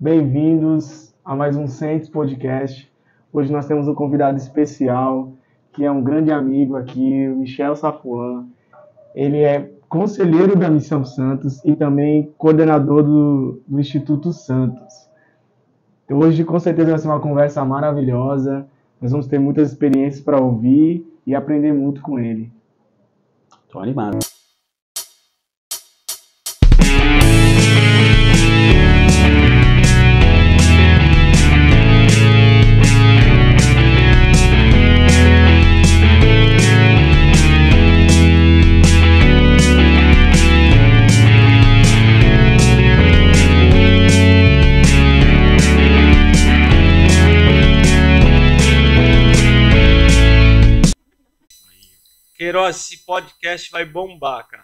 Bem-vindos a mais um Saints Podcast. Hoje nós temos um convidado especial, que é um grande amigo aqui, o Michel Safuan. Ele é conselheiro da Missão Santos e também coordenador do Instituto Santos. Então, hoje, com certeza, vai ser uma conversa maravilhosa. Nós vamos ter muitas experiências para ouvir e aprender muito com ele. Tô animado. Queiroz, esse podcast vai bombar, cara.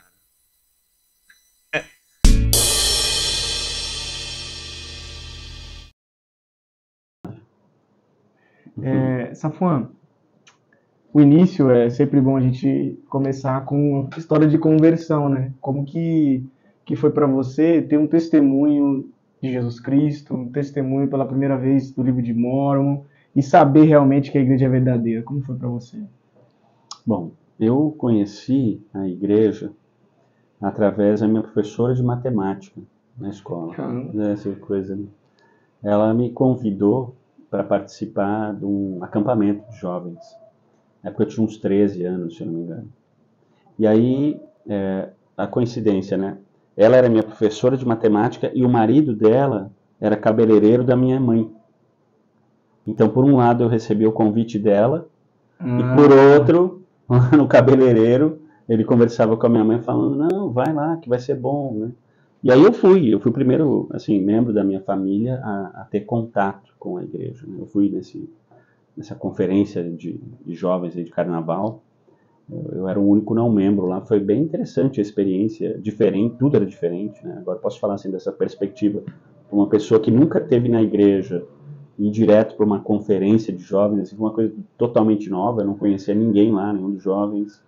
Safuan, o início é sempre bom a gente começar com história de conversão, né? Como que foi para você ter um testemunho de Jesus Cristo, um testemunho pela primeira vez do livro de Mórmon e saber realmente que a igreja é verdadeira? Como foi para você? Bom, eu conheci a igreja através da minha professora de matemática na escola. Essa coisa, né? Ela me convidou para participar de um acampamento de jovens. Na época eu tinha uns 13 anos, se eu não me engano. E aí, a coincidência, né? Ela era minha professora de matemática e o marido dela era cabeleireiro da minha mãe. Então, por um lado, eu recebi o convite dela e por outro, no cabeleireiro, ele conversava com a minha mãe falando, não, vai lá que vai ser bom, né? E aí eu fui o primeiro, assim, membro da minha família a ter contato com a igreja, né? Eu fui nessa conferência de jovens aí de carnaval, eu era o único não membro lá, foi bem interessante a experiência, diferente, tudo era diferente, né? Agora posso falar assim dessa perspectiva, uma pessoa que nunca esteve na igreja, ir direto para uma conferência de jovens, assim, uma coisa totalmente nova, eu não conhecia ninguém lá, nenhum dos jovens,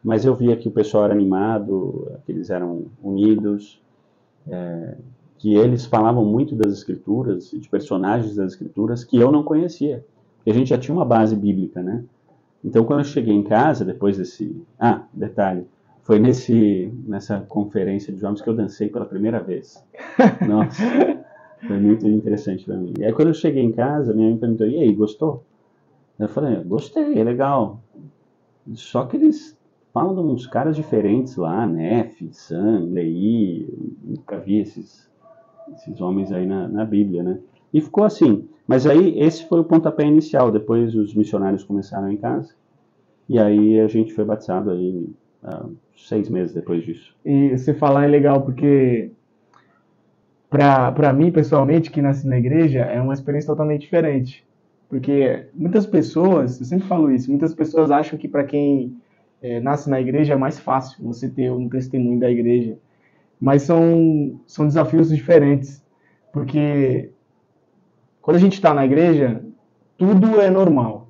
mas eu via que o pessoal era animado, que eles eram unidos, que eles falavam muito das escrituras, de personagens das escrituras que eu não conhecia, porque a gente já tinha uma base bíblica, né? Então quando eu cheguei em casa, depois desse... detalhe, foi nessa conferência de jovens que eu dancei pela primeira vez. Nossa, foi muito interessante para mim. E aí quando eu cheguei em casa, minha mãe perguntou, e aí, gostou? Eu falei, gostei, é legal. Só que eles falam de uns caras diferentes lá, Nef, Sam, Leí, nunca vi esses homens aí na Bíblia, né? E ficou assim. Mas aí esse foi o pontapé inicial. Depois os missionários começaram em casa. E aí a gente foi batizado aí 6 meses depois disso. E você falar é legal porque para mim, pessoalmente, que nasci na igreja, é uma experiência totalmente diferente. Porque muitas pessoas, eu sempre falo isso, muitas pessoas acham que para quem nasce na igreja é mais fácil você ter um testemunho da igreja. Mas são desafios diferentes. Porque quando a gente está na igreja, tudo é normal.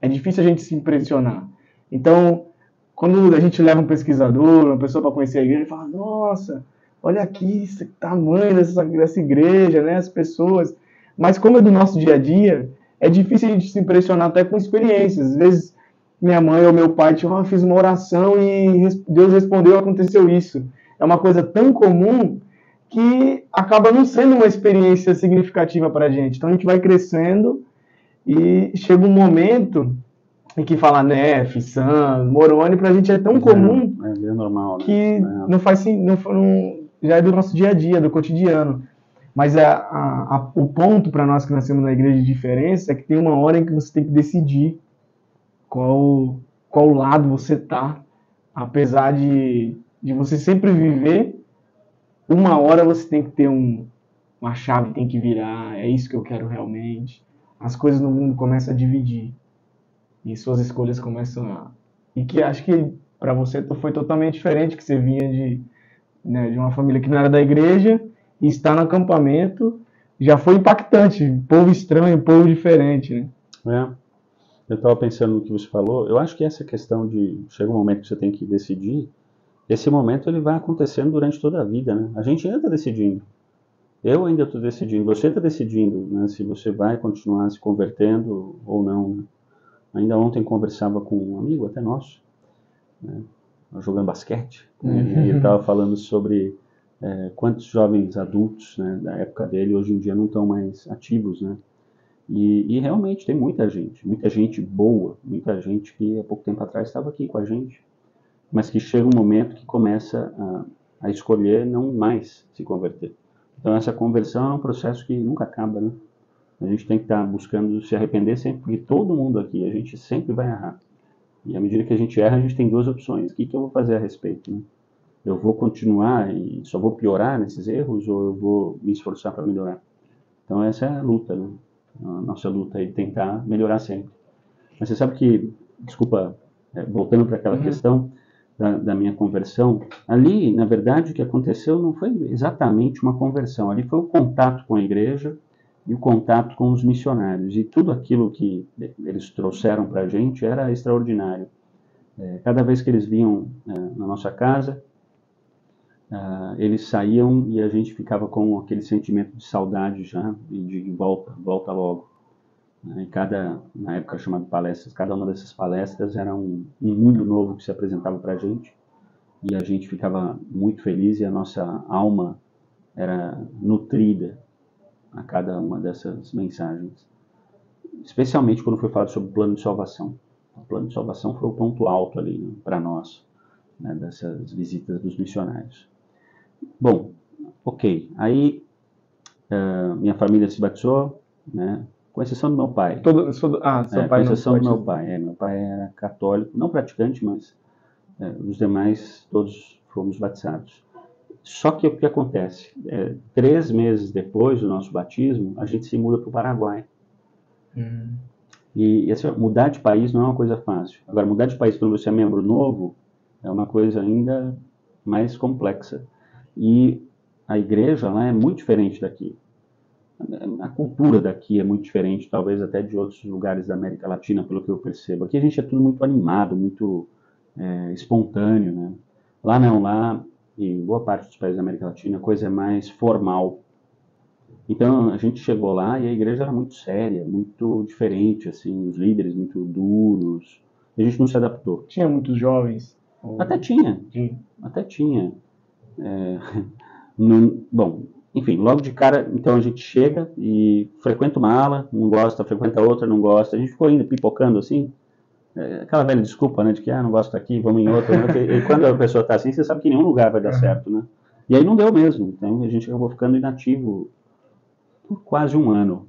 É difícil a gente se impressionar. Então, quando a gente leva um pesquisador, uma pessoa para conhecer a igreja, ele fala, nossa, olha aqui, esse tamanho dessa igreja, né, as pessoas. Mas como é do nosso dia a dia, é difícil a gente se impressionar até com experiências. Às vezes, minha mãe ou meu pai fiz uma oração e Deus respondeu, aconteceu isso. É uma coisa tão comum que acaba não sendo uma experiência significativa para a gente. Então a gente vai crescendo e chega um momento em que falar Nef, Sam, Moroni, para a gente é tão comum é normal, né? Que não faz já é do nosso dia a dia, do cotidiano. Mas o ponto para nós que nascemos na igreja de diferença é que tem uma hora em que você tem que decidir qual lado você tá, apesar de você sempre viver, uma hora você tem que ter uma chave, tem que virar, é isso que eu quero realmente. As coisas no mundo começam a dividir e suas escolhas começam a... E que acho que para você foi totalmente diferente, que você vinha de uma família que não era da igreja e está no acampamento, já foi impactante, povo estranho, povo diferente, né? Eu estava pensando no que você falou, eu acho que essa questão de chega um momento que você tem que decidir, esse momento ele vai acontecendo durante toda a vida, né? A gente ainda está decidindo. Eu ainda estou decidindo, você está decidindo, né, se você vai continuar se convertendo ou não, né? Ainda ontem conversava com um amigo até nosso, né, jogando basquete, né, e ele estava falando sobre quantos jovens adultos, né, da época dele hoje em dia não estão mais ativos, né? E realmente tem muita gente boa, muita gente que há pouco tempo atrás estava aqui com a gente, mas que chega um momento que começa a escolher não mais se converter. Então essa conversão é um processo que nunca acaba, né? A gente tem que estar buscando se arrepender sempre, porque todo mundo aqui, a gente sempre vai errar. E à medida que a gente erra, a gente tem duas opções. O que eu vou fazer a respeito, né? Eu vou continuar e só vou piorar nesses erros ou eu vou me esforçar para melhorar? Então essa é a luta, né? A nossa luta é de tentar melhorar sempre. Mas você sabe que, desculpa, voltando para aquela questão da minha conversão, ali, na verdade, o que aconteceu não foi exatamente uma conversão, ali foi o contato com a igreja e o contato com os missionários. E tudo aquilo que eles trouxeram para a gente era extraordinário. Cada vez que eles vinham na nossa casa, eles saíam e a gente ficava com aquele sentimento de saudade já e de volta logo. E na época chamada palestras, cada uma dessas palestras era um mundo novo que se apresentava para a gente e a gente ficava muito feliz e a nossa alma era nutrida a cada uma dessas mensagens. Especialmente quando foi falado sobre o plano de salvação. O plano de salvação foi o ponto alto ali, né, para nós, né, dessas visitas dos missionários. Bom, ok. Aí minha família se batizou, né, com exceção do meu pai. Seu pai com não exceção do pode. meu pai. Meu pai era católico, não praticante, mas os demais todos fomos batizados. Só que o que acontece? 3 meses depois do nosso batismo, a gente se muda para o Paraguai. E assim, mudar de país não é uma coisa fácil. Agora, mudar de país quando você é membro novo é uma coisa ainda mais complexa. E a igreja lá é muito diferente daqui. A cultura daqui é muito diferente, talvez até de outros lugares da América Latina, pelo que eu percebo. Aqui a gente é tudo muito animado, muito espontâneo, né? Lá não, lá, em boa parte dos países da América Latina, a coisa é mais formal. Então a gente chegou lá e a igreja era muito séria, muito diferente, assim, os líderes muito duros. E a gente não se adaptou. Tinha muitos jovens? Até tinha. Bom, enfim, logo de cara, então a gente chega e frequenta uma ala, não gosta, frequenta outra, não gosta. A gente ficou indo pipocando assim, aquela velha desculpa, né, de que não gosto aqui, vamos em outra. E quando a pessoa está assim, você sabe que nenhum lugar vai dar certo, né? E aí não deu mesmo, então a gente acabou ficando inativo por quase um ano.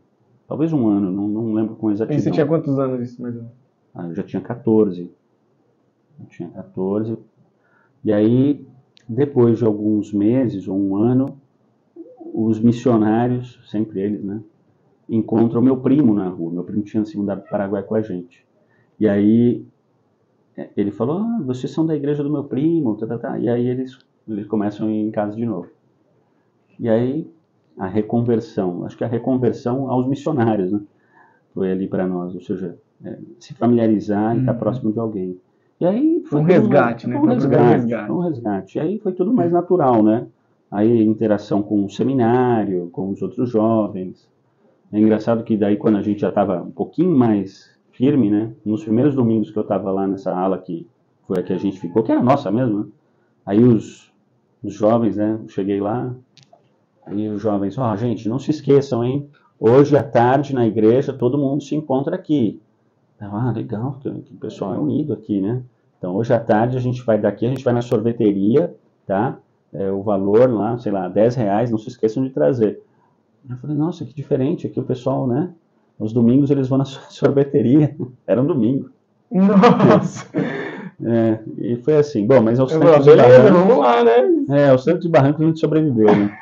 Talvez um ano, não lembro com exatidão. E você tinha quantos anos isso, mais ou menos? Eu já tinha 14. E aí, depois de alguns meses ou um ano, os missionários, sempre eles, né, encontram meu primo na rua. Meu primo tinha se mudado para o Paraguai com a gente. E aí ele falou, vocês são da igreja do meu primo, tá. E aí eles começam a ir em casa de novo. E aí a reconversão, acho que a reconversão aos missionários, né, foi ali para nós, ou seja, se familiarizar e estar próximo de alguém. E aí foi um resgate, né? Um resgate. E aí foi tudo mais natural, né? Aí interação com o seminário, com os outros jovens. É engraçado que daí quando a gente já estava um pouquinho mais firme, né? Nos primeiros domingos que eu estava lá nessa ala que foi a que a gente ficou, que era a nossa mesmo, né? Aí os jovens, né? Eu cheguei lá, aí os jovens, gente, não se esqueçam, hein? Hoje à tarde na igreja todo mundo se encontra aqui. Legal, porque o pessoal é unido aqui, né? Então hoje à tarde a gente vai daqui, a gente vai na sorveteria, tá? O valor lá, sei lá, R$10, não se esqueçam de trazer. Eu falei, nossa, que diferente, aqui o pessoal, né? Os domingos eles vão na sorveteria, era um domingo. Nossa! E foi assim, bom, mas aos tempos de barranco, vamos lá, né? Aos tempos de barranco a gente sobreviveu, né?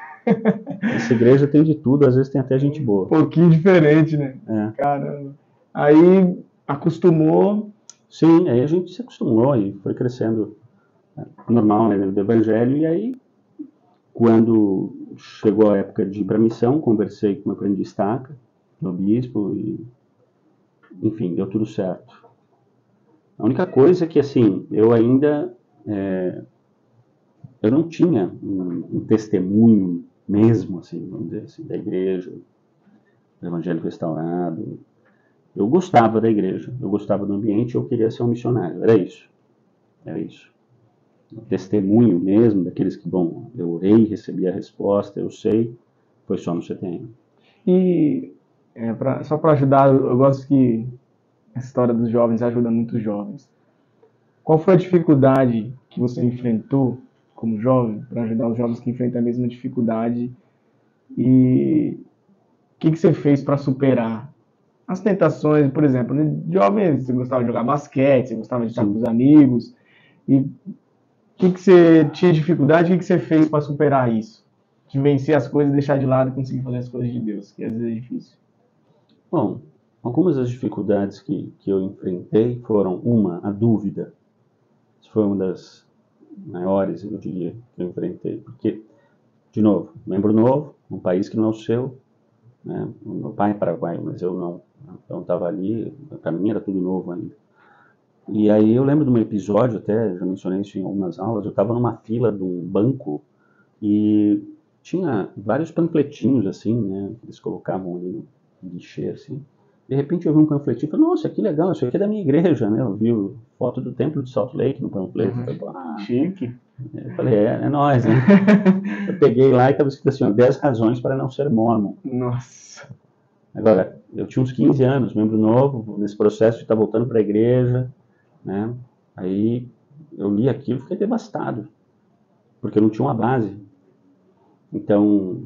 Essa igreja tem de tudo, às vezes tem até gente boa. Um pouquinho diferente, né? Caramba. Aí acostumou. Sim, aí a gente se acostumou e foi crescendo normal, né, do evangelho. E aí, quando chegou a época de ir para a missão, conversei com o meu primo de estaca, o bispo, e enfim, deu tudo certo. A única coisa é que, assim, eu ainda eu não tinha um testemunho mesmo, assim, vamos dizer assim, da igreja, do evangelho restaurado. Eu gostava da igreja, eu gostava do ambiente, eu queria ser um missionário, era isso. O testemunho mesmo daqueles que, bom, eu orei, recebi a resposta, eu sei, foi só no CTM. E só para ajudar, eu gosto que a história dos jovens ajuda muitos jovens. Qual foi a dificuldade que você enfrentou como jovem para ajudar os jovens que enfrentam a mesma dificuldade? E o que você fez para superar as tentações, por exemplo, né? Jovem, você gostava de jogar basquete, você gostava de estar com os amigos, e o que você tinha dificuldade, o que você fez para superar isso? De vencer as coisas, deixar de lado e conseguir fazer as coisas de Deus, que às vezes é difícil. Bom, algumas das dificuldades que eu enfrentei foram, a dúvida. Isso foi uma das maiores, eu diria, que eu enfrentei. Porque, de novo, membro novo, um país que não é o seu, né? O meu pai é paraguaio, mas eu não. Então estava ali, para mim era tudo novo ainda. E aí eu lembro de um episódio, até já mencionei isso em algumas aulas, eu estava numa fila de um banco e tinha vários panfletinhos assim, né, que eles colocavam ali no guichê, assim. De repente eu vi um panfletinho e falei, nossa, que legal, isso aqui é da minha igreja, né? Eu vi foto do templo de Salt Lake no panfleto. Chique. Eu falei, é nóis, né? Eu peguei lá e estava escrito assim, 10 razões para não ser mormon. Nossa. Agora, eu tinha uns 15 anos, membro novo, nesse processo de estar voltando para a igreja, né? Aí eu li aquilo e fiquei devastado, porque eu não tinha uma base. Então,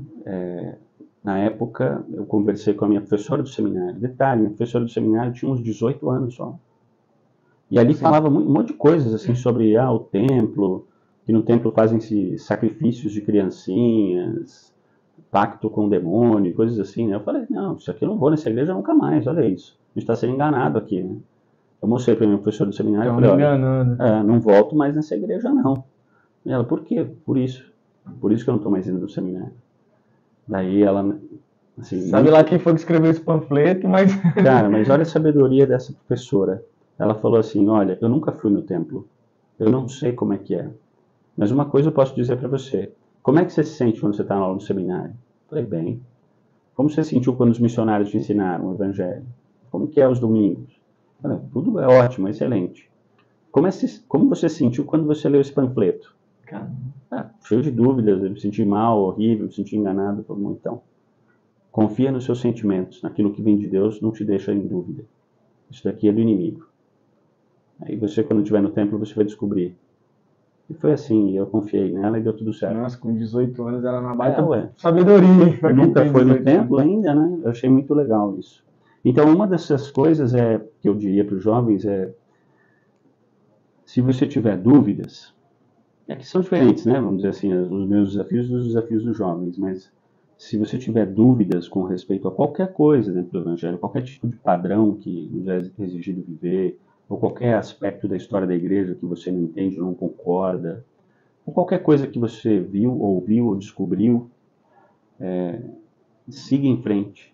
na época, eu conversei com a minha professora do seminário. Detalhe, minha professora do seminário tinha uns 18 anos só. E ali falava um monte de coisas, assim, sobre o templo, que no templo fazem-se sacrifícios de criancinhas, pacto com o demônio, coisas assim, né? Eu falei, não, isso aqui eu não vou nessa igreja nunca mais, olha isso. A gente está sendo enganado aqui, né? Eu mostrei para a minha professora do seminário e falei, olha, não volto mais nessa igreja, não. E ela, por quê? Por isso. Por isso que eu não estou mais indo no seminário. Daí ela, assim... Sabe lá quem foi que escreveu esse panfleto, mas... Cara, mas olha a sabedoria dessa professora. Ela falou assim, olha, eu nunca fui no templo. Eu não sei como é que é. Mas uma coisa eu posso dizer para você. Como é que você se sente quando você está lá no seminário? Eu falei, bem. Como você se sentiu quando os missionários te ensinaram o evangelho? Como que é os domingos? Eu falei, tudo é ótimo, excelente. Como você se sentiu quando você leu esse panfleto? Cheio de dúvidas, eu me senti mal, horrível, me senti enganado. Eu falei, então, confia nos seus sentimentos, naquilo que vem de Deus, não te deixa em dúvida. Isso daqui é do inimigo. Aí você, quando estiver no templo, você vai descobrir. E foi assim, eu confiei nela e deu tudo certo. Nossa, com 18 anos ela na baita sabedoria. Nunca foi no templo ainda, né? Eu achei muito legal isso. Então, uma dessas coisas que eu diria para os jovens se você tiver dúvidas, que são diferentes, né? Vamos dizer assim, os meus desafios dos desafios dos jovens, mas se você tiver dúvidas com respeito a qualquer coisa dentro do evangelho, qualquer tipo de padrão que nos é exigido viver, ou qualquer aspecto da história da igreja que você não entende, não concorda, ou qualquer coisa que você viu, ouviu ou descobriu, siga em frente.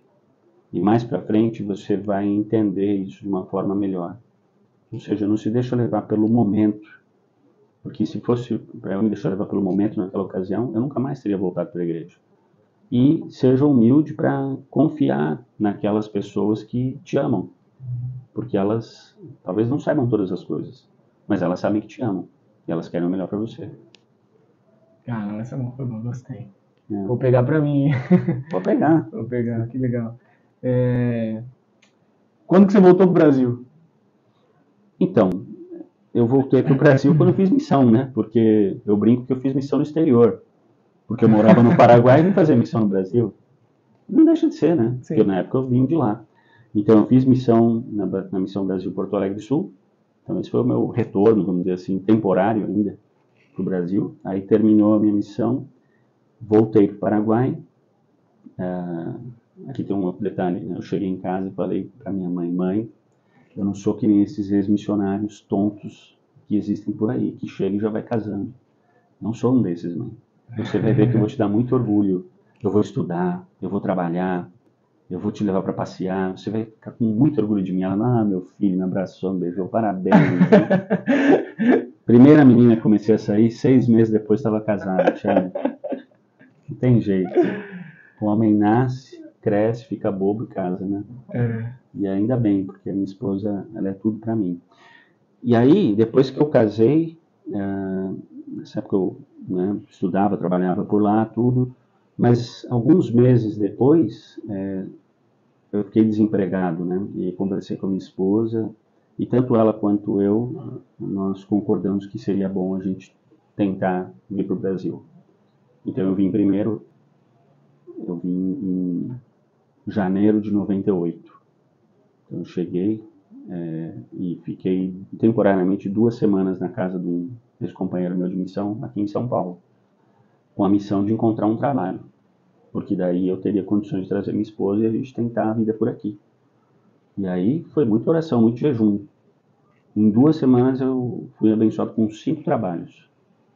E mais para frente você vai entender isso de uma forma melhor. Ou seja, não se deixa levar pelo momento. Porque se fosse para eu me deixar levar pelo momento naquela ocasião, eu nunca mais teria voltado para a igreja. E seja humilde para confiar naquelas pessoas que te amam. Porque elas talvez não saibam todas as coisas, mas elas sabem que te amam. E elas querem o melhor para você. Cara, essa não foi boa, gostei. Vou pegar para mim. Vou pegar, que legal. Quando que você voltou pro Brasil? Então, eu voltei pro Brasil quando eu fiz missão, né? Porque eu brinco que eu fiz missão no exterior. Porque eu morava no Paraguai e vim fazer missão no Brasil. Não deixa de ser, né? Sim. Porque na época eu vim de lá. Então eu fiz missão na Missão Brasil Porto Alegre do Sul. Então esse foi o meu retorno, vamos dizer assim, temporário ainda para o Brasil. Aí terminou a minha missão, voltei para o Paraguai. Aqui tem um outro detalhe, né? Eu cheguei em casa e falei para minha mãe, eu não sou que nem esses ex-missionários tontos que existem por aí, que chega e já vai casando. Não sou um desses, mãe. Você vai ver que eu vou te dar muito orgulho. Eu vou estudar, eu vou trabalhar, eu vou te levar para passear. Você vai ficar com muito orgulho de mim. Ela, meu filho, me abraçou, me beijou, parabéns. Primeira menina que comecei a sair, 6 meses depois estava casada, sabe? Não tem jeito. O homem nasce, cresce, fica bobo e casa, né? E ainda bem, porque a minha esposa, ela é tudo para mim. E aí, depois que eu casei, nessa época eu, né, estudava, trabalhava por lá, tudo, mas alguns meses depois, eu fiquei desempregado, né? E conversei com a minha esposa, e tanto ela quanto eu, nós concordamos que seria bom a gente tentar vir para o Brasil. Então eu vim em janeiro de 98. Então eu cheguei e fiquei temporariamente 2 semanas na casa de um ex-companheiro meu de missão aqui em São Paulo, com a missão de encontrar um trabalho, porque daí eu teria condições de trazer minha esposa e a gente tentar a vida por aqui. E aí foi muita oração, muito jejum. Em 2 semanas eu fui abençoado com 5 trabalhos.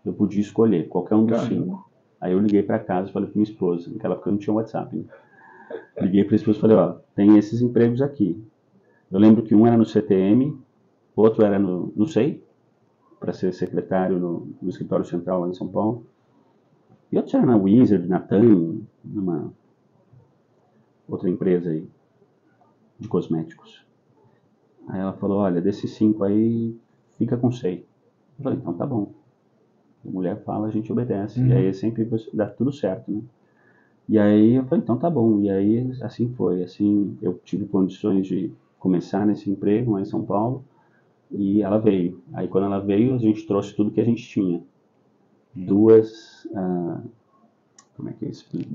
Eu podia escolher qualquer um dos 5. Aí eu liguei para casa e falei para minha esposa, naquela época eu não tinha WhatsApp, né? Liguei para a esposa e falei, ó, tem esses empregos aqui. Eu lembro que um era no CTM, outro era no SEI, para ser secretário no escritório central lá em São Paulo. E outro era na Wizard, na TAM, numa outra empresa aí de cosméticos. Aí ela falou, olha, desses 5 aí, fica com SEI. Eu falei, então tá bom. A mulher fala, a gente obedece. E aí sempre dá tudo certo, né? E aí eu falei, então tá bom. E aí assim foi. Assim eu tive condições de começar nesse emprego lá em São Paulo. E ela veio. Aí quando ela veio, a gente trouxe tudo que a gente tinha. 2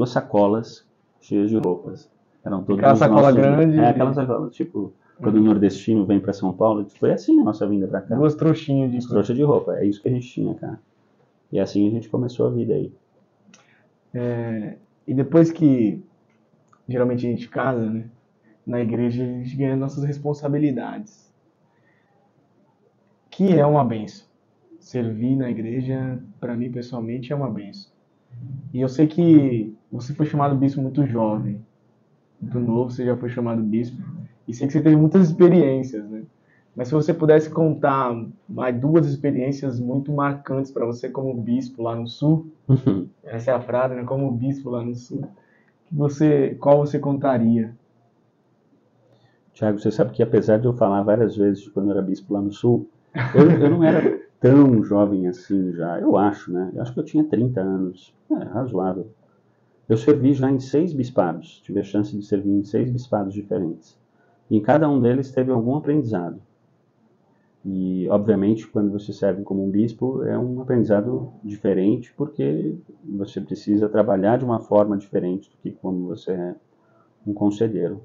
sacolas cheias de roupas. Eram todas aquela sacola grande. Aquela sacola, tipo, quando o nordestino vem para São Paulo, foi assim a nossa vinda para cá. 2 trouxinhas de trouxas de roupa. É isso que a gente tinha, cara. E assim a gente começou a vida aí. E depois que geralmente a gente casa, né? Na igreja a gente ganha nossas responsabilidades. Que é uma benção. Servir na igreja, para mim pessoalmente, é uma benção. E eu sei que você foi chamado bispo muito jovem. Muito novo, você já foi chamado bispo. E sei que você teve muitas experiências, né? Mas se você pudesse contar mais 2 experiências muito marcantes para você como bispo lá no Sul, essa é a frase, né? Como bispo lá no Sul, qual você contaria? Tiago, você sabe que apesar de eu falar várias vezes de quando eu era bispo lá no Sul, eu não era tão jovem assim já, eu acho, né? Eu acho que eu tinha 30 anos, razoável. Eu servi já em 6 bispados, tive a chance de servir em 6 bispados diferentes. E em cada um deles teve algum aprendizado. E, obviamente, quando você serve como um bispo, é um aprendizado diferente, porque você precisa trabalhar de uma forma diferente do que quando você é um conselheiro.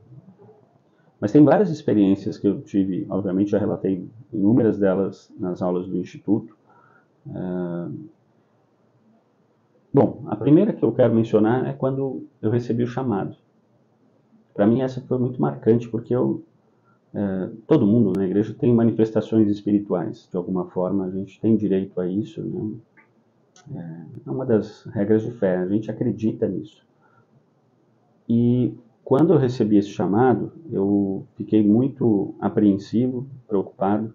Mas tem várias experiências que eu tive, obviamente já relatei inúmeras delas nas aulas do Instituto. Bom, a primeira que eu quero mencionar é quando eu recebi o chamado. Para mim essa foi muito marcante, porque todo mundo na igreja tem manifestações espirituais. De alguma forma a gente tem direito a isso, né? É uma das regras de fé, a gente acredita nisso. E quando eu recebi esse chamado, eu fiquei muito apreensivo, preocupado,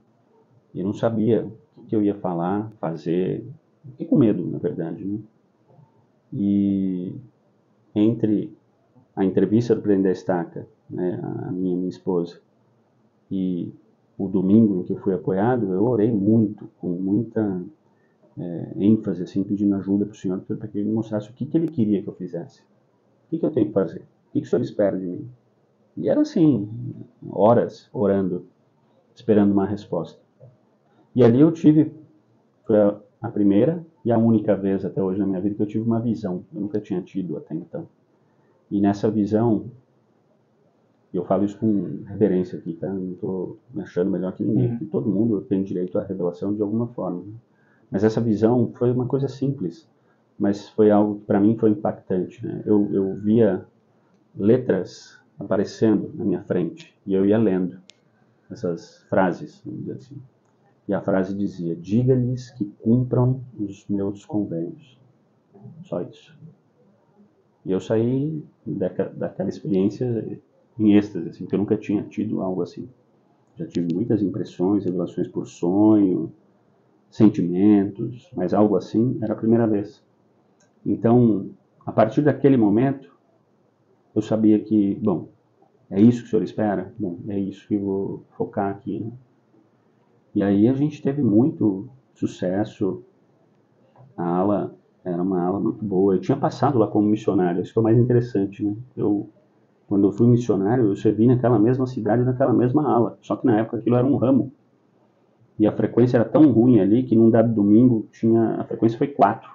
e não sabia o que eu ia falar, fazer, fiquei com medo, na verdade, né? E entre a entrevista do presidente da Estaca, né, a minha esposa, e o domingo em que eu fui apoiado, eu orei muito, com muita ênfase, assim, pedindo ajuda para o Senhor, para que ele mostrasse o que ele queria que eu fizesse. O que eu tenho que fazer? O que o Senhor espera de mim? E era assim, horas orando, esperando uma resposta. E ali eu tive, foi a primeira e a única vez até hoje na minha vida que eu tive uma visão. Eu nunca tinha tido até então. E nessa visão, eu falo isso com reverência aqui, tá? Não estou me achando melhor que ninguém, porque todo mundo tem direito à revelação de alguma forma. Né? Mas essa visão foi uma coisa simples, mas foi algo que para mim foi impactante. Né? Eu via letras aparecendo na minha frente e eu ia lendo essas frases, vamos dizer assim. E a frase dizia: diga-lhes que cumpram os meus convênios. Só isso. E eu saí daquela experiência em êxtase, assim, porque eu nunca tinha tido algo assim. Já tive muitas impressões, revelações por sonho, sentimentos, mas algo assim era a primeira vez. Então, a partir daquele momento, eu sabia que, bom, é isso que o senhor espera? Bom, é isso que eu vou focar aqui, né? E aí a gente teve muito sucesso. A ala era uma ala muito boa. Eu tinha passado lá como missionário, isso foi o mais interessante, né? Quando eu fui missionário, eu servi naquela mesma cidade, naquela mesma ala. Só que na época aquilo era um ramo. E a frequência era tão ruim ali que num dado domingo a frequência foi 4.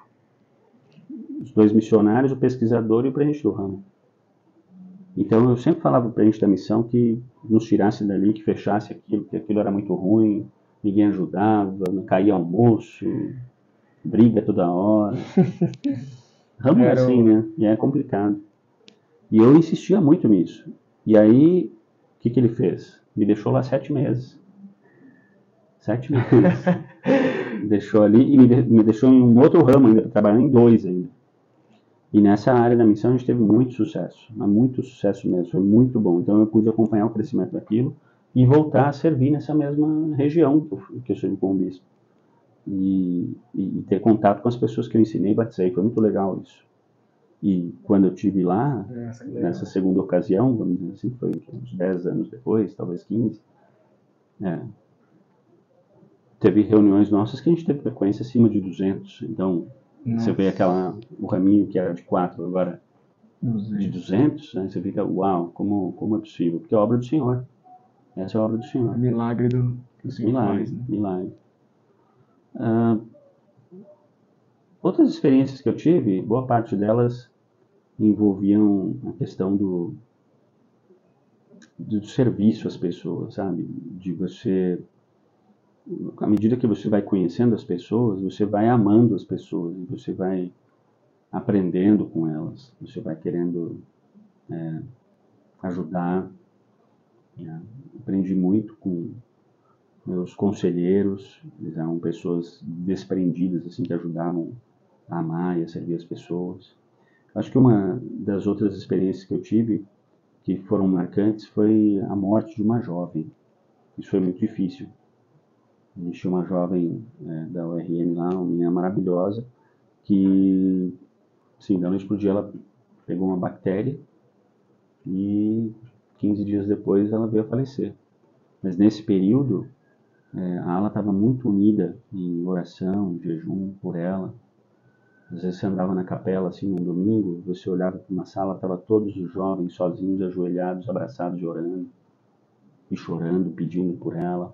Os 2 missionários, o pesquisador e o preenche do ramo. Então eu sempre falava para o preenche da missão que nos tirasse dali, que fechasse aquilo, que aquilo era muito ruim, ninguém ajudava, não caía almoço, briga toda hora. Ramo é assim, né? E é complicado. E eu insistia muito nisso. E aí, o que ele fez? Me deixou lá 7 meses. 7 meses. Deixou ali e me deixou em um outro ramo ainda, trabalhando em 2 ainda. E nessa área da missão a gente teve muito sucesso, mas muito sucesso mesmo, foi muito bom. Então eu pude acompanhar o crescimento daquilo e voltar a servir nessa mesma região que eu servi como bispo. E ter contato com as pessoas que eu ensinei e batizei, foi muito legal isso. E quando eu estive lá, nessa segunda ocasião, vamos dizer assim, foi uns 10 anos depois, talvez 15, teve reuniões nossas que a gente teve frequência acima de 200. Então, você vê o raminho que era de 4, agora de 200, né? Você fica, uau, como é possível? Porque é a obra do Senhor. Essa é a obra do Senhor. Milagre que o Senhor faz, né? Milagre. Outras experiências que eu tive, boa parte delas envolviam a questão do serviço às pessoas, sabe? De você, à medida que você vai conhecendo as pessoas, você vai amando as pessoas, você vai aprendendo com elas, você vai querendo ajudar. Aprendi muito com meus conselheiros, eles eram pessoas desprendidas, assim, que ajudavam a amar e a servir as pessoas. Acho que uma das outras experiências que eu tive, que foram marcantes, foi a morte de uma jovem. Isso foi muito difícil. A gente tinha uma jovem da URM lá, uma menina maravilhosa, que, assim, da noite pro dia ela pegou uma bactéria e 15 dias depois ela veio a falecer. Mas nesse período, a ala estava muito unida em oração, em jejum por ela. Às vezes você andava na capela, assim, num domingo, você olhava para uma sala, estava todos os jovens sozinhos, ajoelhados, abraçados, orando e chorando, pedindo por ela.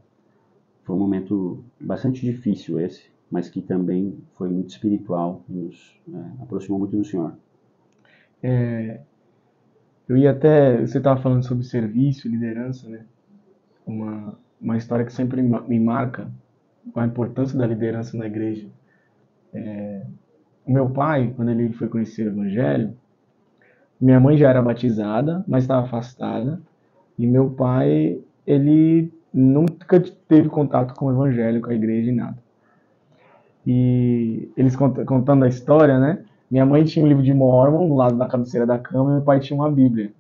Foi um momento bastante difícil esse, mas que também foi muito espiritual e nos aproximou muito do Senhor. Você estava falando sobre serviço, liderança, né? Uma história que sempre me marca com a importância da liderança na igreja. O meu pai, quando ele foi conhecer o Evangelho, minha mãe já era batizada, mas estava afastada, e meu pai, ele nunca teve contato com o Evangelho, com a igreja e nada. E eles contando a história, né? Minha mãe tinha um livro de Mórmon do lado da cabeceira da cama e meu pai tinha uma Bíblia.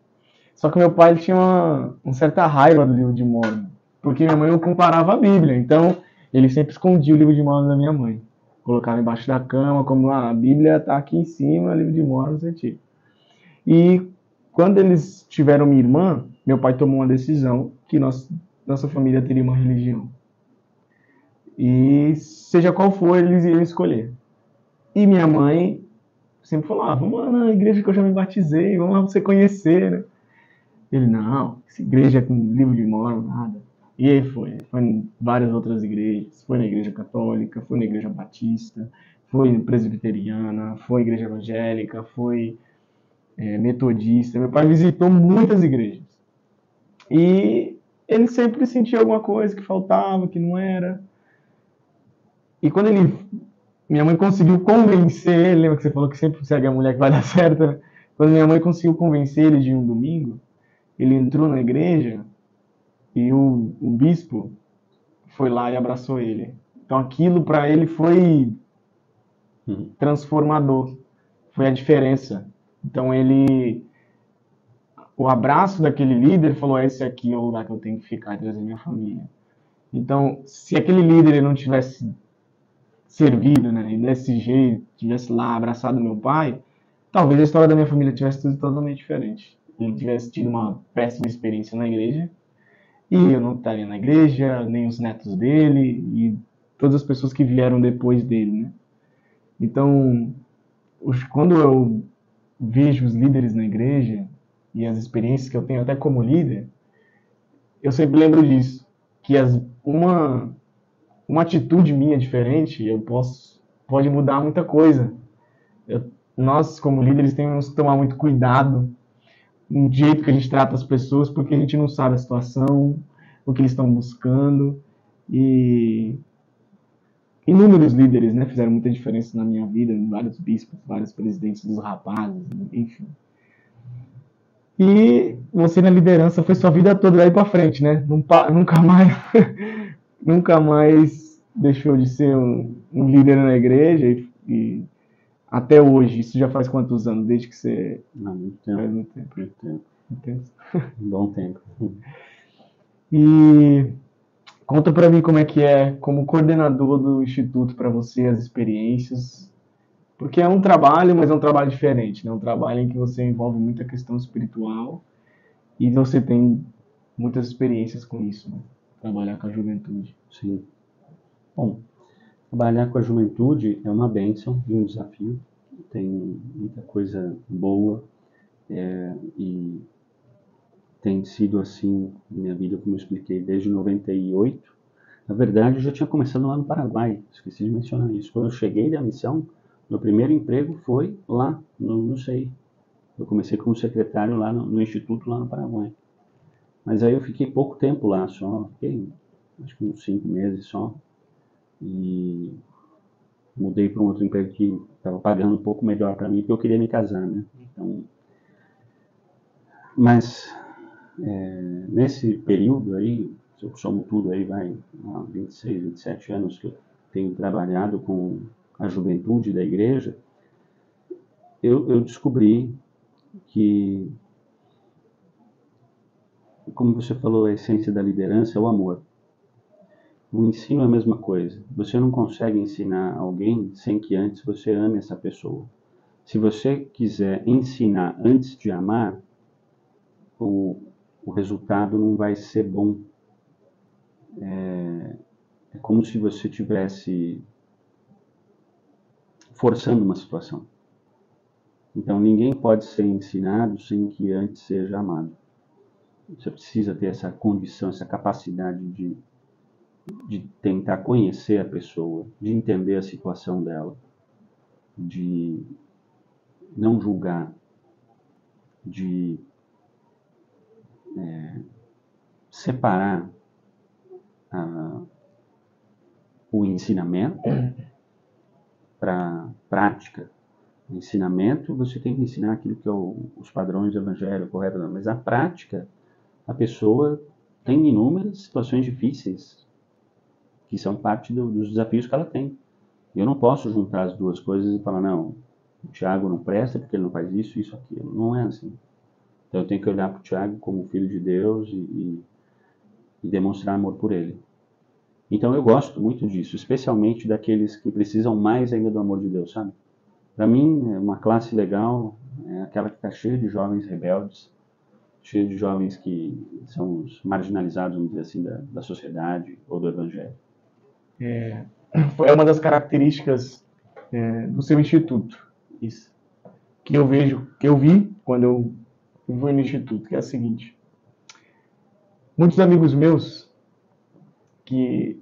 Só que meu pai tinha uma certa raiva do livro de Mórmon, porque minha mãe não comparava a Bíblia. Então, ele sempre escondia o livro de Mórmon da minha mãe. Colocava embaixo da cama, como a Bíblia está aqui em cima, o livro de Mórmon você tira. E quando eles tiveram minha irmã, meu pai tomou uma decisão que nossa família teria uma religião. E seja qual for, eles iam escolher. E minha mãe sempre falou, vamos lá na igreja que eu já me batizei, vamos lá pra você conhecer, né? Ele, não, essa igreja com livro de Mórmon, nada. E aí foi em várias outras igrejas, foi na igreja católica, foi na igreja batista, foi presbiteriana, foi igreja evangélica, foi metodista. Meu pai visitou muitas igrejas. E ele sempre sentia alguma coisa que faltava, que não era. E quando minha mãe conseguiu convencer ele, lembra que você falou que sempre segue a mulher que vai dar certo, né? Quando minha mãe conseguiu convencer ele de um domingo, ele entrou na igreja e o bispo foi lá e abraçou ele. Então aquilo para ele foi transformador, foi a diferença. Então o abraço daquele líder falou, esse aqui é o lugar que eu tenho que ficar e trazer minha família. Então, se aquele líder ele não tivesse servido, né, e desse jeito, tivesse lá abraçado meu pai, talvez a história da minha família tivesse sido totalmente diferente. Ele tivesse tido uma péssima experiência na igreja, e eu não estaria na igreja, nem os netos dele, e todas as pessoas que vieram depois dele, né? Então, quando eu vejo os líderes na igreja, e as experiências que eu tenho até como líder, eu sempre lembro disso, que uma atitude minha diferente, pode mudar muita coisa. Nós, como líderes, temos que tomar muito cuidado no jeito que a gente trata as pessoas, porque a gente não sabe a situação, o que eles estão buscando. E inúmeros líderes, né, fizeram muita diferença na minha vida, vários bispos, vários presidentes dos rapazes, enfim. E você na liderança foi sua vida toda daí para frente, né? Nunca mais deixou de ser um líder na igreja e até hoje. Isso já faz quantos anos? Desde que você... Não, muito tempo. Faz muito tempo. Muito tempo. Um bom tempo. E conta pra mim como é que é, como coordenador do Instituto, para você, as experiências. Porque é um trabalho, mas é um trabalho diferente, né? Um trabalho em que você envolve muita questão espiritual e você tem muitas experiências com isso, né? Trabalhar com a juventude. Sim. Bom, trabalhar com a juventude é uma bênção e um desafio. Tem muita coisa boa e tem sido assim na minha vida, como eu expliquei, desde 98. Na verdade, eu já tinha começado lá no Paraguai, esqueci de mencionar isso. Quando eu cheguei da missão, meu primeiro emprego foi lá no SEI. Eu comecei como secretário lá no Instituto, lá no Paraguai. Mas aí eu fiquei pouco tempo lá só, fiquei acho que uns 5 meses só. E mudei para um outro emprego que estava pagando um pouco melhor para mim, porque eu queria me casar, né? Então, mas nesse período aí, se eu somo tudo aí, vai 26, 27 anos que eu tenho trabalhado com a juventude da igreja, eu descobri que, como você falou, a essência da liderança é o amor. O ensino é a mesma coisa. Você não consegue ensinar alguém sem que antes você ame essa pessoa. Se você quiser ensinar antes de amar, o resultado não vai ser bom. É como se você estivesse forçando uma situação. Então, ninguém pode ser ensinado sem que antes seja amado. Você precisa ter essa condição, essa capacidade de tentar conhecer a pessoa, de entender a situação dela, de não julgar, de separar o ensinamento para prática. O ensinamento, você tem que ensinar aquilo que é os padrões do evangelho, correto? Mas a prática, a pessoa tem inúmeras situações difíceis que são parte dos desafios que ela tem. Eu não posso juntar as duas coisas e falar, não, o Tiago não presta porque ele não faz isso, aquilo. Não é assim. Então eu tenho que olhar para o Tiago como filho de Deus e demonstrar amor por ele. Então eu gosto muito disso, especialmente daqueles que precisam mais ainda do amor de Deus, sabe? Para mim, uma classe legal é aquela que está cheia de jovens rebeldes, cheia de jovens que são os marginalizados, vamos dizer assim, da sociedade ou do evangelho. É uma das características do seu instituto, isso, que eu vi quando eu fui no instituto, que é a seguinte: muitos amigos meus que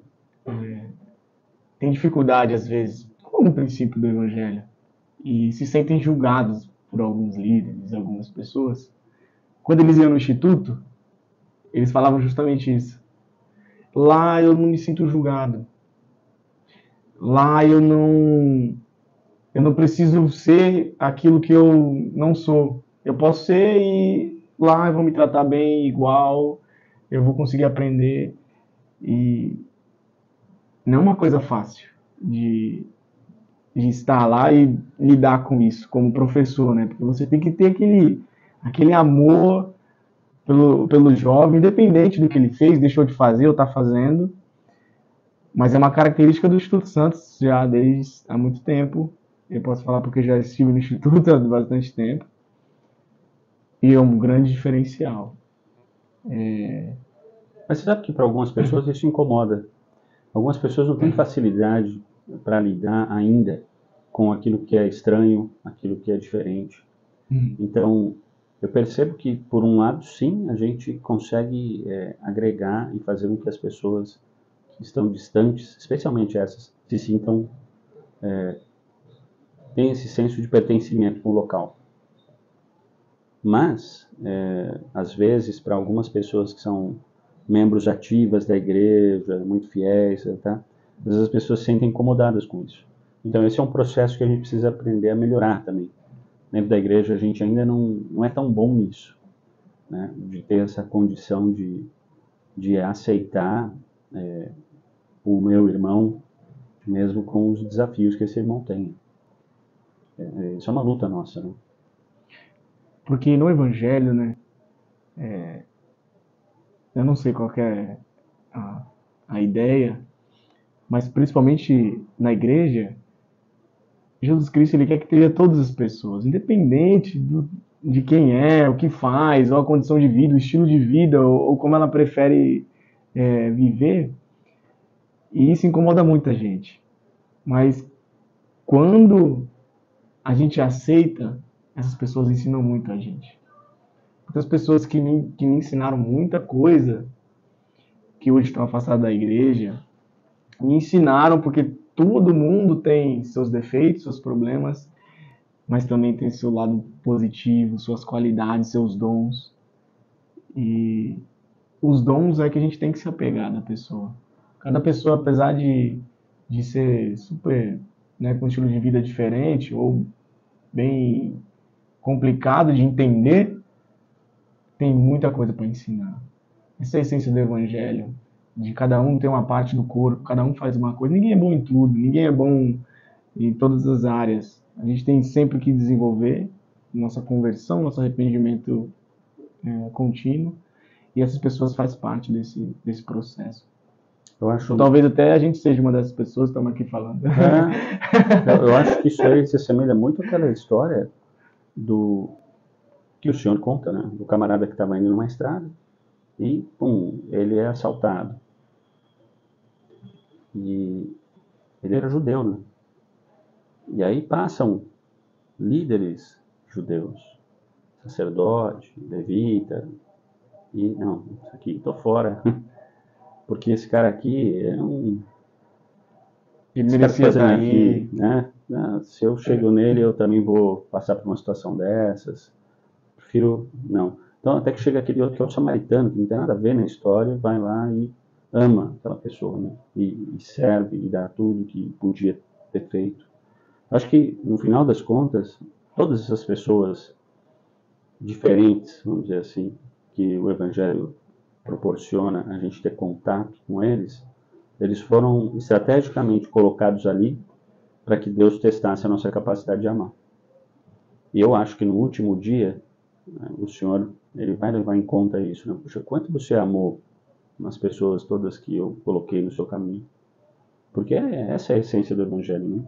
têm dificuldade às vezes com o princípio do evangelho e se sentem julgados por alguns líderes, algumas pessoas, quando eles iam no instituto, eles falavam justamente isso. Lá eu não me sinto julgado. Lá eu não preciso ser aquilo que eu não sou. Eu posso ser e lá vão me tratar bem, igual, eu vou conseguir aprender. E não é uma coisa fácil de estar lá e lidar com isso como professor, né? Porque você tem que ter aquele amor pelo jovem, independente do que ele fez, deixou de fazer ou está fazendo. Mas é uma característica do Instituto Santos já desde há muito tempo. Eu posso falar porque já estive no Instituto há bastante tempo. E é um grande diferencial. Mas você sabe que para algumas pessoas isso incomoda. Algumas pessoas não têm facilidade para lidar ainda com aquilo que é estranho, aquilo que é diferente. Então, eu percebo que, por um lado, sim, a gente consegue agregar e fazer com que as pessoas que estão distantes, especialmente essas, se sintam, tenham esse senso de pertencimento com o local. Mas, às vezes, para algumas pessoas que são membros ativas da igreja, muito fiéis, tá? Às vezes as pessoas se sentem incomodadas com isso. Então, esse é um processo que a gente precisa aprender a melhorar também. Dentro da igreja, a gente ainda não é tão bom nisso, né? De ter essa condição de aceitar o meu irmão, mesmo com os desafios que esse irmão tem. Isso é uma luta nossa, né? Porque no Evangelho, né, eu não sei qual que é a ideia, mas principalmente na igreja, Jesus Cristo ele quer que tenha todas as pessoas, independente de quem é, o que faz, ou a condição de vida, o estilo de vida, ou como ela prefere viver. E isso incomoda muita gente. Mas quando a gente aceita, essas pessoas ensinam muito a gente. Muitas pessoas que me ensinaram muita coisa, que hoje estão afastadas da igreja, me ensinaram porque todo mundo tem seus defeitos, seus problemas, mas também tem seu lado positivo, suas qualidades, seus dons. E os dons é que a gente tem que se apegar da pessoa. Cada pessoa, apesar de ser super, né, com um estilo de vida diferente ou bem complicado de entender, tem muita coisa para ensinar. Essa é a essência do Evangelho, de cada um ter uma parte do corpo, cada um faz uma coisa. Ninguém é bom em tudo, ninguém é bom em todas as áreas. A gente tem sempre que desenvolver nossa conversão, nosso arrependimento contínuo, e essas pessoas fazem parte desse processo. Então, talvez até a gente seja uma dessas pessoas que estamos aqui falando. Eu acho que isso aí se assemelha muito àquela história que o senhor conta, né? Do camarada que estava indo numa estrada e, pum, ele é assaltado. E ele era judeu, né? E aí passam líderes judeus, sacerdote, levita, e não, isso aqui, tô fora. Porque esse cara aqui é um... Ele merecia estar aqui, né? Se eu chego nele, eu também vou passar por uma situação dessas. Prefiro não. Então, até que chega aquele outro que é o samaritano, que não tem nada a ver na história, vai lá e ama aquela pessoa, né? E serve, e dá tudo que podia ter feito. Acho que, no final das contas, todas essas pessoas diferentes, vamos dizer assim, que o Evangelho proporciona a gente ter contato com eles foram estrategicamente colocados ali para que Deus testasse a nossa capacidade de amar. E eu acho que no último dia, né, o Senhor ele vai levar em conta isso. Né? Puxa, quanto você amou nas pessoas todas que eu coloquei no seu caminho? Porque essa é a essência do Evangelho, né?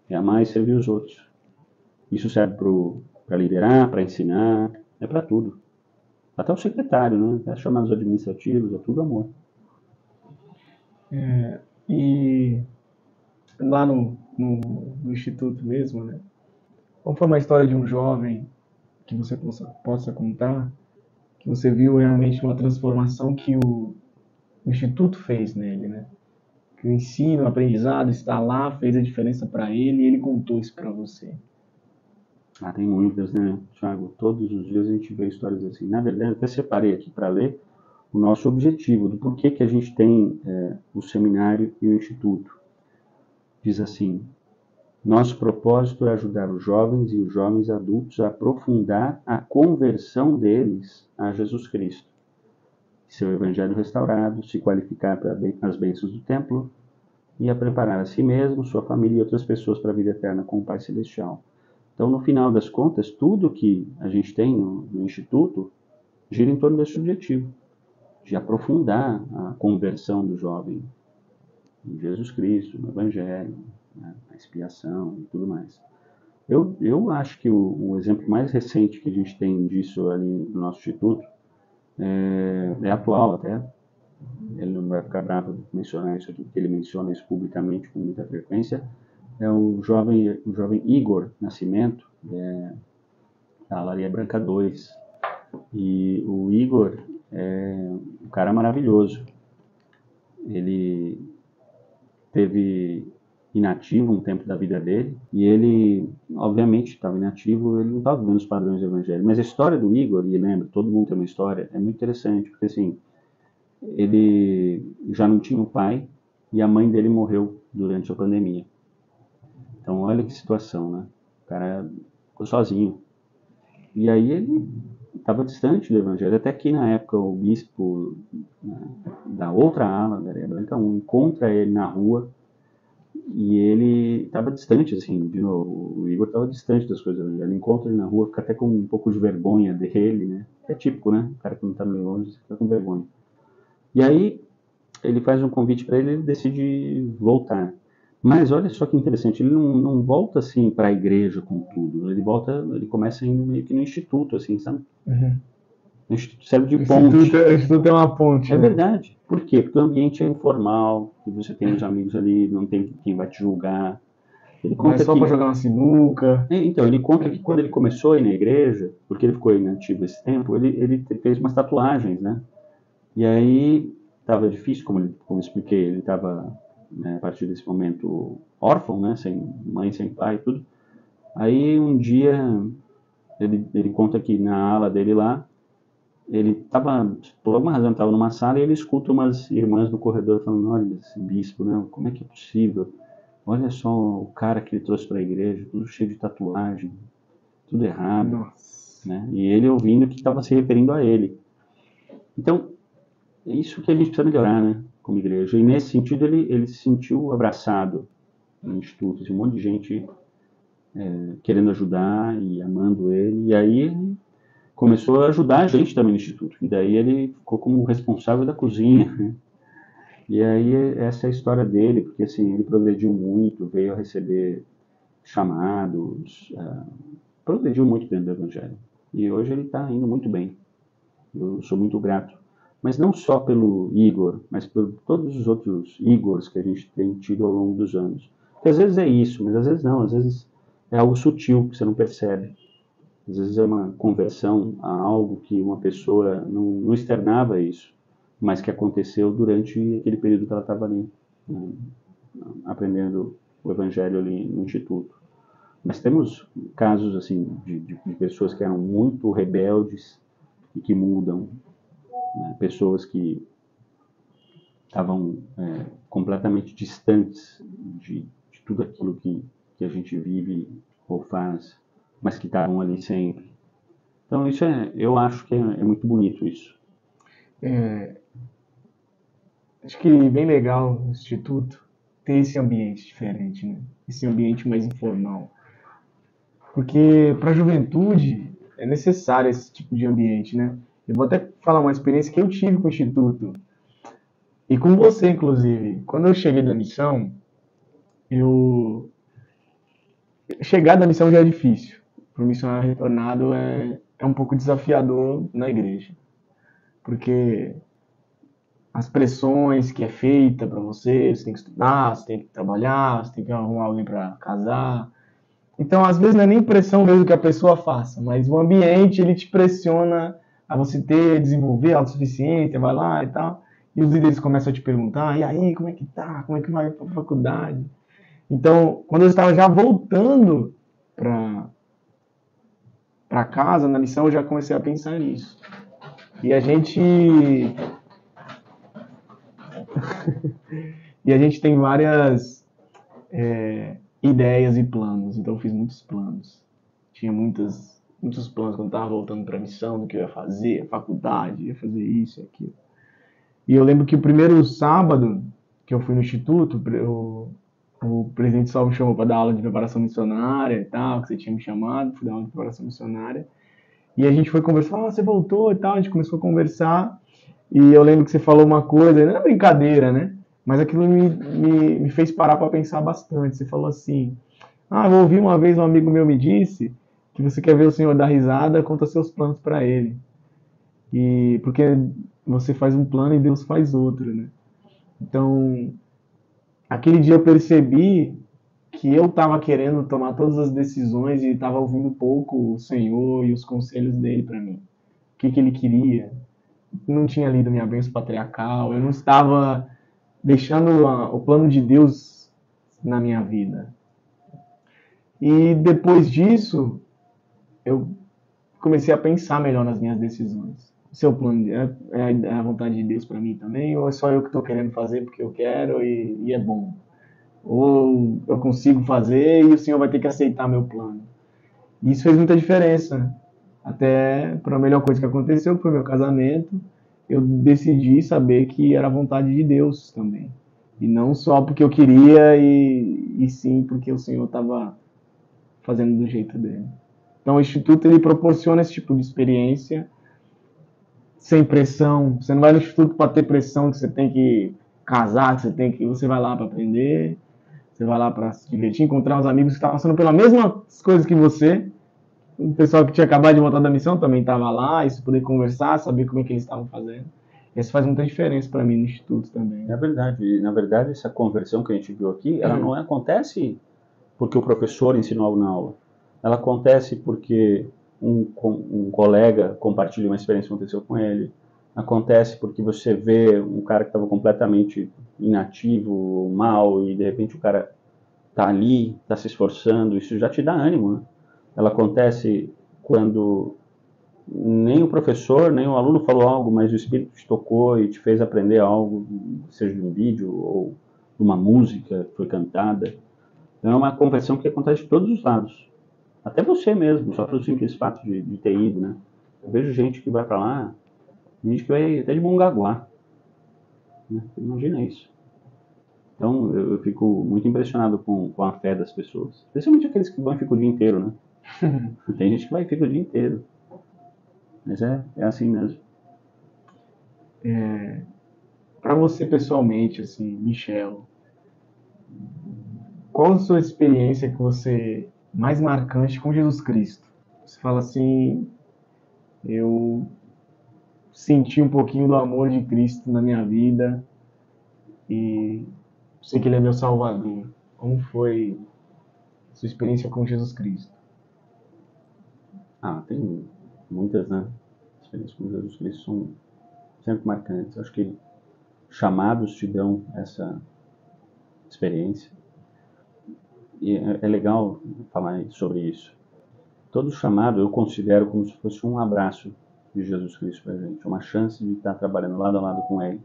É amar e servir os outros. Isso serve para liderar, para ensinar, é para tudo. Até o secretário, né? Até chamados administrativos, é tudo amor. E lá no Instituto mesmo, né? Como foi uma história de um jovem que você possa contar, que você viu realmente uma transformação que o Instituto fez nele, né? Que o ensino, o aprendizado, estar lá fez a diferença para ele e ele contou isso para você. Tem muitas, né, Thiago? Todos os dias a gente vê histórias assim. Na verdade, eu até separei aqui para ler o nosso objetivo, do porquê que a gente tem o seminário e o instituto. Diz assim: nosso propósito é ajudar os jovens e os jovens adultos a aprofundar a conversão deles a Jesus Cristo, seu evangelho restaurado, se qualificar para as bênçãos do templo e a preparar a si mesmo, sua família e outras pessoas para a vida eterna com o Pai Celestial. Então, no final das contas, tudo que a gente tem no Instituto gira em torno desse objetivo, de aprofundar a conversão do jovem em Jesus Cristo, no Evangelho, né, a expiação e tudo mais. Eu acho que o exemplo mais recente que a gente tem disso ali no nosso instituto é atual até. Ele não vai ficar bravo de mencionar isso aqui, porque ele menciona isso publicamente com muita frequência. É o jovem Igor Nascimento, da Laria Branca 2. E o Igor é um cara maravilhoso. Ele teve inativo um tempo da vida dele, e ele, obviamente, estava inativo, ele não estava vivendo os padrões do evangelho. Mas a história do Igor, e lembra, todo mundo tem uma história, é muito interessante, porque assim, ele já não tinha um pai, e a mãe dele morreu durante a pandemia. Então, olha que situação, né? O cara ficou sozinho. E aí ele estava distante do evangelho, até que na época o bispo, né, da outra ala, da Areia Branca 1, encontra ele na rua, e ele estava distante, assim, de novo, o Igor estava distante das coisas. Ele encontra ele na rua, fica até com um pouco de vergonha dele, né? É típico, né? O cara que não está meio longe fica com vergonha. E aí ele faz um convite para ele, ele decide voltar. Mas olha só que interessante, ele não volta assim para a igreja com tudo. Ele começa indo meio que no instituto, assim, sabe? Uhum. O instituto serve de ponte. O instituto é uma ponte, É né? verdade. Por quê? Porque o ambiente é informal, e você tem os amigos ali, não tem quem vai te julgar. Ele Não é conta só que, pra jogar uma sinuca. então, ele conta que quando ele começou a ir na igreja, porque ele ficou inativo esse tempo, ele fez umas tatuagens, né? E aí estava difícil, como eu expliquei, ele estava, né, a partir desse momento, órfão, né? Sem mãe, sem pai e tudo. Aí um dia, ele conta que na ala dele lá, ele estava, por alguma razão, estava numa sala e ele escuta umas irmãs no corredor falando: olha, esse bispo, né? Como é que é possível? Olha só o cara que ele trouxe para a igreja, tudo cheio de tatuagem, tudo errado, Nossa. né? E ele ouvindo que estava se referindo a ele. Então, é isso que a gente precisa melhorar, né? Como igreja. E nesse sentido, ele se sentiu abraçado no instituto, assim, um monte de gente querendo ajudar e amando ele. E aí ele começou a ajudar a gente também no instituto. E daí ele ficou como responsável da cozinha, né? E aí essa é a história dele, porque assim, ele progrediu muito, veio a receber chamados, progrediu muito dentro do evangelho. E hoje ele está indo muito bem. Eu sou muito grato. Mas não só pelo Igor, mas por todos os outros Igors que a gente tem tido ao longo dos anos. Porque às vezes é isso, mas às vezes não. Às vezes é algo sutil que você não percebe. Às vezes é uma conversão a algo que uma pessoa não externava isso, mas que aconteceu durante aquele período que ela estava ali, né, aprendendo o evangelho ali no instituto. Mas temos casos assim de pessoas que eram muito rebeldes e que mudam, né? Pessoas que estavam completamente distantes de tudo aquilo que a gente vive ou faz, mas que estavam ali sempre. Então isso eu acho que é muito bonito isso. Acho que bem legal o instituto ter esse ambiente diferente, né? Esse ambiente mais informal. Porque para a juventude é necessário esse tipo de ambiente, né? Eu vou até falar uma experiência que eu tive com o instituto e com você, inclusive. Quando eu cheguei da missão, chegar da missão já é difícil. Para o missionário retornado é um pouco desafiador na igreja, porque as pressões que é feita para você tem que estudar, você tem que trabalhar, você tem que arrumar alguém para casar. Então, às vezes não é nem pressão mesmo que a pessoa faça, mas o ambiente ele te pressiona a você desenvolver autossuficiência, vai lá e tal. E os líderes começam a te perguntar: e aí, como é que tá? Como é que vai para a faculdade? Então, quando eu estava já voltando para casa na missão, eu já comecei a pensar nisso. E a gente tem várias ideias e planos. Então eu fiz muitos planos. Tinha muitos planos quando estava voltando para a missão, do que eu ia fazer, a faculdade, ia fazer isso e aquilo. E eu lembro que o primeiro sábado que eu fui no instituto, o presidente só me chamou para dar aula de preparação missionária e tal, que você tinha me chamado, fui dar aula de preparação missionária. E a gente foi conversar, você voltou e tal, a gente começou a conversar. E eu lembro que você falou uma coisa, não é brincadeira, né? Mas aquilo me fez parar para pensar bastante. Você falou assim: Eu ouvi uma vez um amigo meu me disse que você quer ver o Senhor dar risada, conta seus planos para ele. E porque você faz um plano e Deus faz outro, né? Então, aquele dia eu percebi que eu estava querendo tomar todas as decisões e estava ouvindo pouco o Senhor e os conselhos dele para mim. O que ele queria. Não tinha lido minha bênção patriarcal, eu não estava deixando o plano de Deus na minha vida. E depois disso, eu comecei a pensar melhor nas minhas decisões. O seu plano é a vontade de Deus para mim também, ou é só eu que estou querendo fazer porque eu quero e é bom? Ou eu consigo fazer e o Senhor vai ter que aceitar meu plano? Isso fez muita diferença. Até para a melhor coisa que aconteceu, que foi meu casamento, eu decidi saber que era a vontade de Deus também. E não só porque eu queria, e sim porque o Senhor estava fazendo do jeito dele. Então o Instituto ele proporciona esse tipo de experiência sem pressão. Você não vai no Instituto para ter pressão que você tem que casar, que você vai lá para aprender, você vai lá para se divertir, encontrar uns amigos que estão passando pelas mesmas coisas que você. O pessoal que tinha acabado de voltar da missão também estava lá, e você poder conversar, saber como é que eles estavam fazendo. Isso faz muita diferença para mim no Instituto também. É verdade. Na verdade, essa conversão que a gente viu aqui, ela não acontece porque o professor ensinou algo na aula. Ela acontece porque um colega compartilha uma experiência que aconteceu com ele. Acontece porque você vê um cara que estava completamente inativo, mal, e de repente o cara está ali, está se esforçando. Isso já te dá ânimo, né? Ela acontece quando nem o professor, nem o aluno falou algo, mas o Espírito te tocou e te fez aprender algo, seja de um vídeo ou de uma música que foi cantada. Então é uma conversão que acontece de todos os lados. Até você mesmo, só pelo simples fato de ter ido, né? Eu vejo gente que vai para lá, gente que vai até de Mongaguá. Né? Imagina isso. Então eu fico muito impressionado com a fé das pessoas. Especialmente aqueles que vão e ficam o dia inteiro, né? Tem gente que vai e fica o dia inteiro. Mas é assim mesmo. Para você pessoalmente, assim, Michel, qual a sua experiência que você mais marcante com Jesus Cristo? Você fala assim, eu senti um pouquinho do amor de Cristo na minha vida e sei que Ele é meu Salvador. Como foi a sua experiência com Jesus Cristo? Tem muitas, né? As experiências com Jesus Cristo são sempre marcantes. Acho que chamados te dão essa experiência. E é legal falar sobre isso. Todo chamado eu considero como se fosse um abraço de Jesus Cristo para a gente, uma chance de estar trabalhando lado a lado com Ele.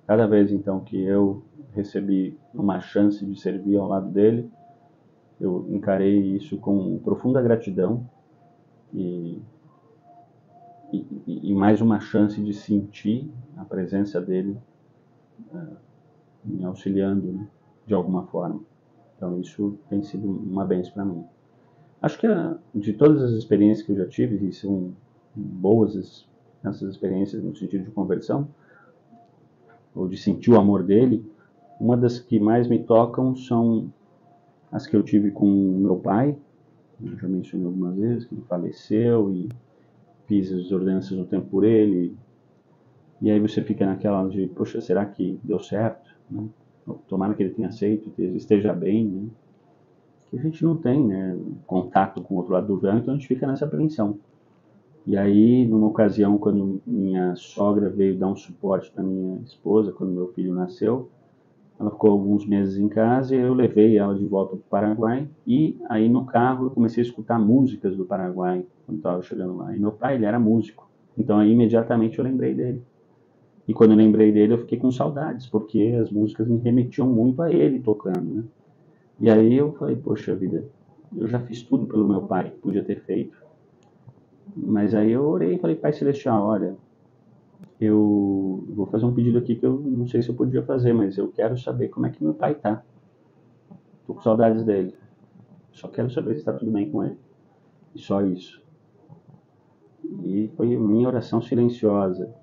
Cada vez então que eu recebi uma chance de servir ao lado dele, eu encarei isso com profunda gratidão e mais uma chance de sentir a presença dele me auxiliando, né, de alguma forma. Então isso tem sido uma bênção para mim. Acho que de todas as experiências que eu já tive, e são boas essas experiências no sentido de conversão, ou de sentir o amor dele, uma das que mais me tocam são as que eu tive com meu pai. Eu já mencionei algumas vezes que ele faleceu e fiz as ordenanças no tempo por ele. E aí você fica naquela de, poxa, será que deu certo? Né? Tomara que ele tenha aceito, que ele esteja bem, né? Que a gente não tem, né, contato com o outro lado do véu, então a gente fica nessa apreensão. E aí, numa ocasião, quando minha sogra veio dar um suporte para minha esposa, quando meu filho nasceu, ela ficou alguns meses em casa e eu levei ela de volta para o Paraguai. E aí no carro eu comecei a escutar músicas do Paraguai quando estava chegando lá. E meu pai, ele era músico, então aí imediatamente eu lembrei dele. E quando eu lembrei dele, eu fiquei com saudades, porque as músicas me remetiam muito a ele tocando, né? E aí eu falei, poxa vida, eu já fiz tudo pelo meu pai, podia ter feito. Mas aí eu orei e falei, Pai Celestial, olha, eu vou fazer um pedido aqui que eu não sei se eu podia fazer, mas eu quero saber como é que meu pai tá. Tô com saudades dele. Só quero saber se está tudo bem com ele. E só isso. E foi minha oração silenciosa,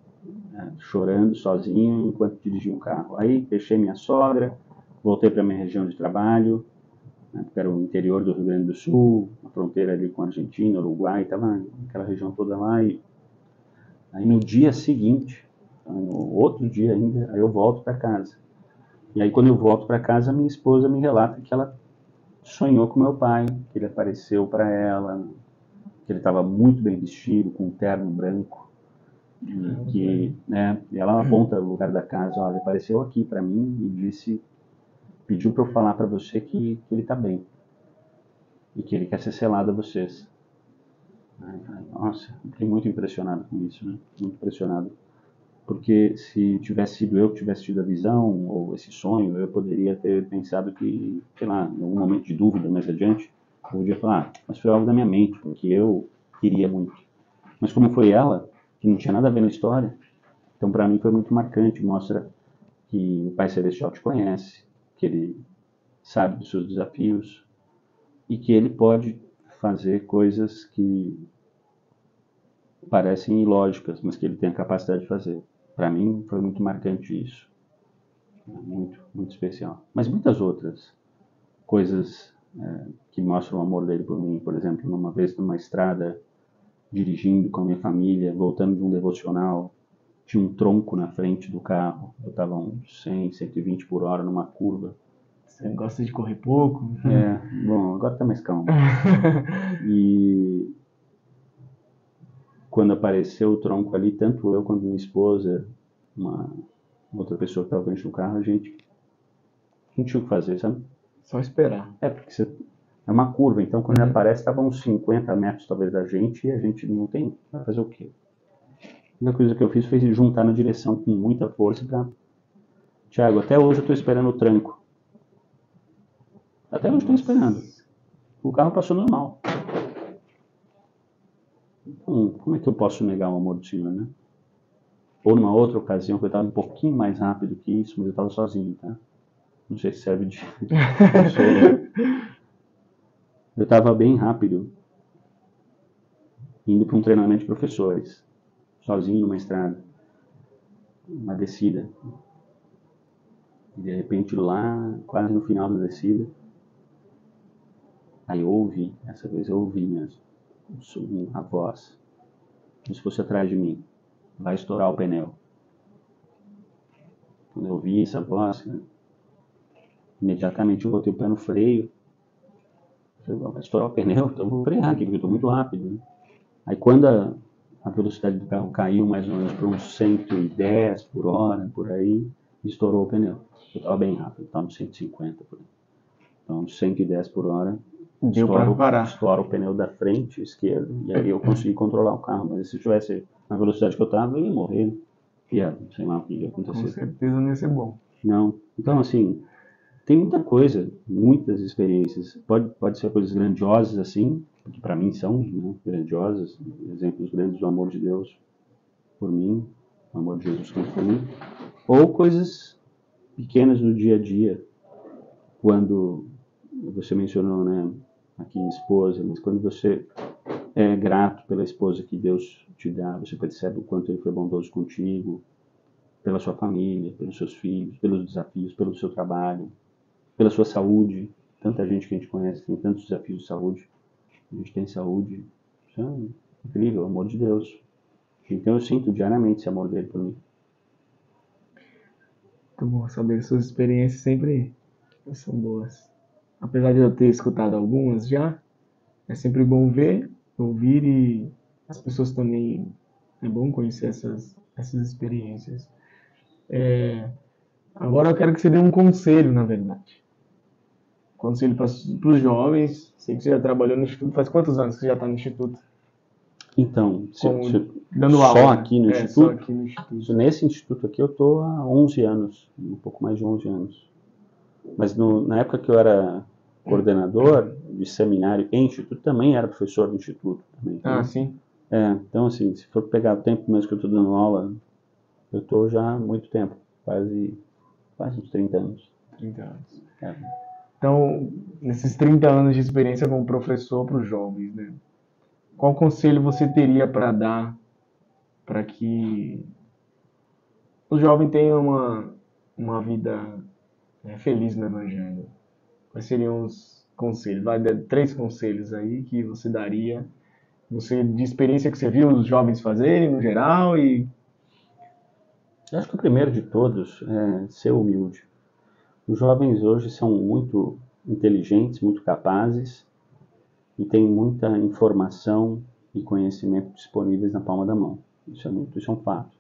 né, chorando sozinho enquanto dirigia um carro. Aí deixei minha sogra, voltei para minha região de trabalho, na época era o interior do Rio Grande do Sul, a fronteira ali com a Argentina, Uruguai, estava naquela região toda lá. E aí no dia seguinte, no outro dia ainda, aí eu volto para casa. E aí quando eu volto para casa, minha esposa me relata que ela sonhou com meu pai, que ele apareceu para ela, que ele estava muito bem vestido, com um terno branco, e ela aponta o lugar da casa, olha, apareceu aqui para mim e disse, pediu para eu falar para você que ele está bem e que ele quer ser selado a vocês. Nossa, fiquei muito impressionado com isso, né? Muito impressionado, porque se tivesse sido eu que tivesse tido a visão ou esse sonho, eu poderia ter pensado que, sei lá, em algum momento de dúvida mais adiante, eu podia falar, mas foi algo da minha mente, porque eu queria muito. Mas como foi ela, que não tinha nada a ver na história, então para mim foi muito marcante, mostra que o Pai Celestial te conhece, que ele sabe dos seus desafios e que ele pode fazer coisas que parecem ilógicas, mas que ele tem a capacidade de fazer. Para mim foi muito marcante isso, muito, muito especial. Mas muitas outras coisas que mostram o amor dele por mim, por exemplo, uma vez numa estrada, dirigindo com a minha família, voltando de um devocional, tinha um tronco na frente do carro, eu estava uns 100, 120 por hora numa curva. Você gosta de correr pouco? Bom, agora está mais calmo. E quando apareceu o tronco ali, tanto eu quanto minha esposa, uma outra pessoa que estava frente no carro, a gente não tinha o que fazer, sabe? Só esperar. Porque é uma curva, então quando ele aparece, estava uns 50 metros talvez da gente, e a gente não tem, vai fazer o quê? A única coisa que eu fiz foi juntar na direção com muita força para... Tiago, até hoje eu estou esperando o tranco. Até hoje estou esperando. O carro passou normal. Então, como é que eu posso negar o amor do Senhor, né? Ou numa outra ocasião, que eu estava um pouquinho mais rápido que isso, mas eu estava sozinho, tá? Não sei se serve de consolo. Eu estava bem rápido, indo para um treinamento de professores, sozinho numa estrada, uma descida. E de repente lá, quase no final da descida, aí eu ouvi, essa vez eu ouvi mesmo, a voz, como se fosse atrás de mim, vai estourar o pneu. Quando eu ouvi essa voz, né, imediatamente eu botei o pé no freio. Vai estourar o pneu, então eu vou frear aqui, porque eu estou muito rápido. Né? Aí quando a velocidade do carro caiu mais ou menos para uns 110 por hora, por aí, estourou o pneu. Eu estava bem rápido, estava uns 150 por aí. Então, uns 110 por hora, estoura o pneu da frente esquerdo, e aí eu consegui controlar o carro. Mas se eu tivesse na velocidade que eu estava, eu ia morrer. Sei lá o que ia acontecer. Com certeza não ia ser bom. Não. Então, assim, tem muita coisa, muitas experiências. Pode ser coisas grandiosas assim, que para mim são, né, grandiosas, exemplos grandes do amor de Deus por mim, o amor de Jesus por mim, ou coisas pequenas do dia a dia, quando você mencionou, né, aqui esposa, mas quando você é grato pela esposa que Deus te dá, você percebe o quanto Ele foi bondoso contigo, pela sua família, pelos seus filhos, pelos desafios, pelo seu trabalho, pela sua saúde. Tanta gente que a gente conhece tem tantos desafios de saúde. A gente tem saúde. Isso é incrível, o amor de Deus. Então eu sinto diariamente esse amor dele por mim. Muito bom saber que suas experiências sempre são boas. Apesar de eu ter escutado algumas já, é sempre bom ver, ouvir e as pessoas também. É bom conhecer essas experiências. Agora eu quero que você dê um conselho, na verdade. Conselho para os jovens. Sei que você já trabalhou no Instituto. Faz quantos anos que você já está no Instituto? Então, dando só aula, aqui no Instituto? Só aqui no Instituto. Nesse Instituto aqui eu estou há 11 anos, um pouco mais de 11 anos. Mas na época que eu era coordenador de seminário em Instituto, também era professor do Instituto. Também, né? Sim. Então, assim, se for pegar o tempo mesmo que eu estou dando aula, eu estou já há muito tempo, quase uns 30 anos. 30 anos. Então, nesses 30 anos de experiência como professor para os jovens, né? Qual conselho você teria para dar para que o jovem tenha uma vida feliz no Evangelho? Quais seriam conselhos, vai dar 3 conselhos aí que você daria, você de experiência que você viu os jovens fazerem no geral e Eu acho que o primeiro de todos é ser humilde. Os jovens hoje são muito inteligentes, muito capazes e têm muita informação e conhecimento disponíveis na palma da mão. Isso é um fato.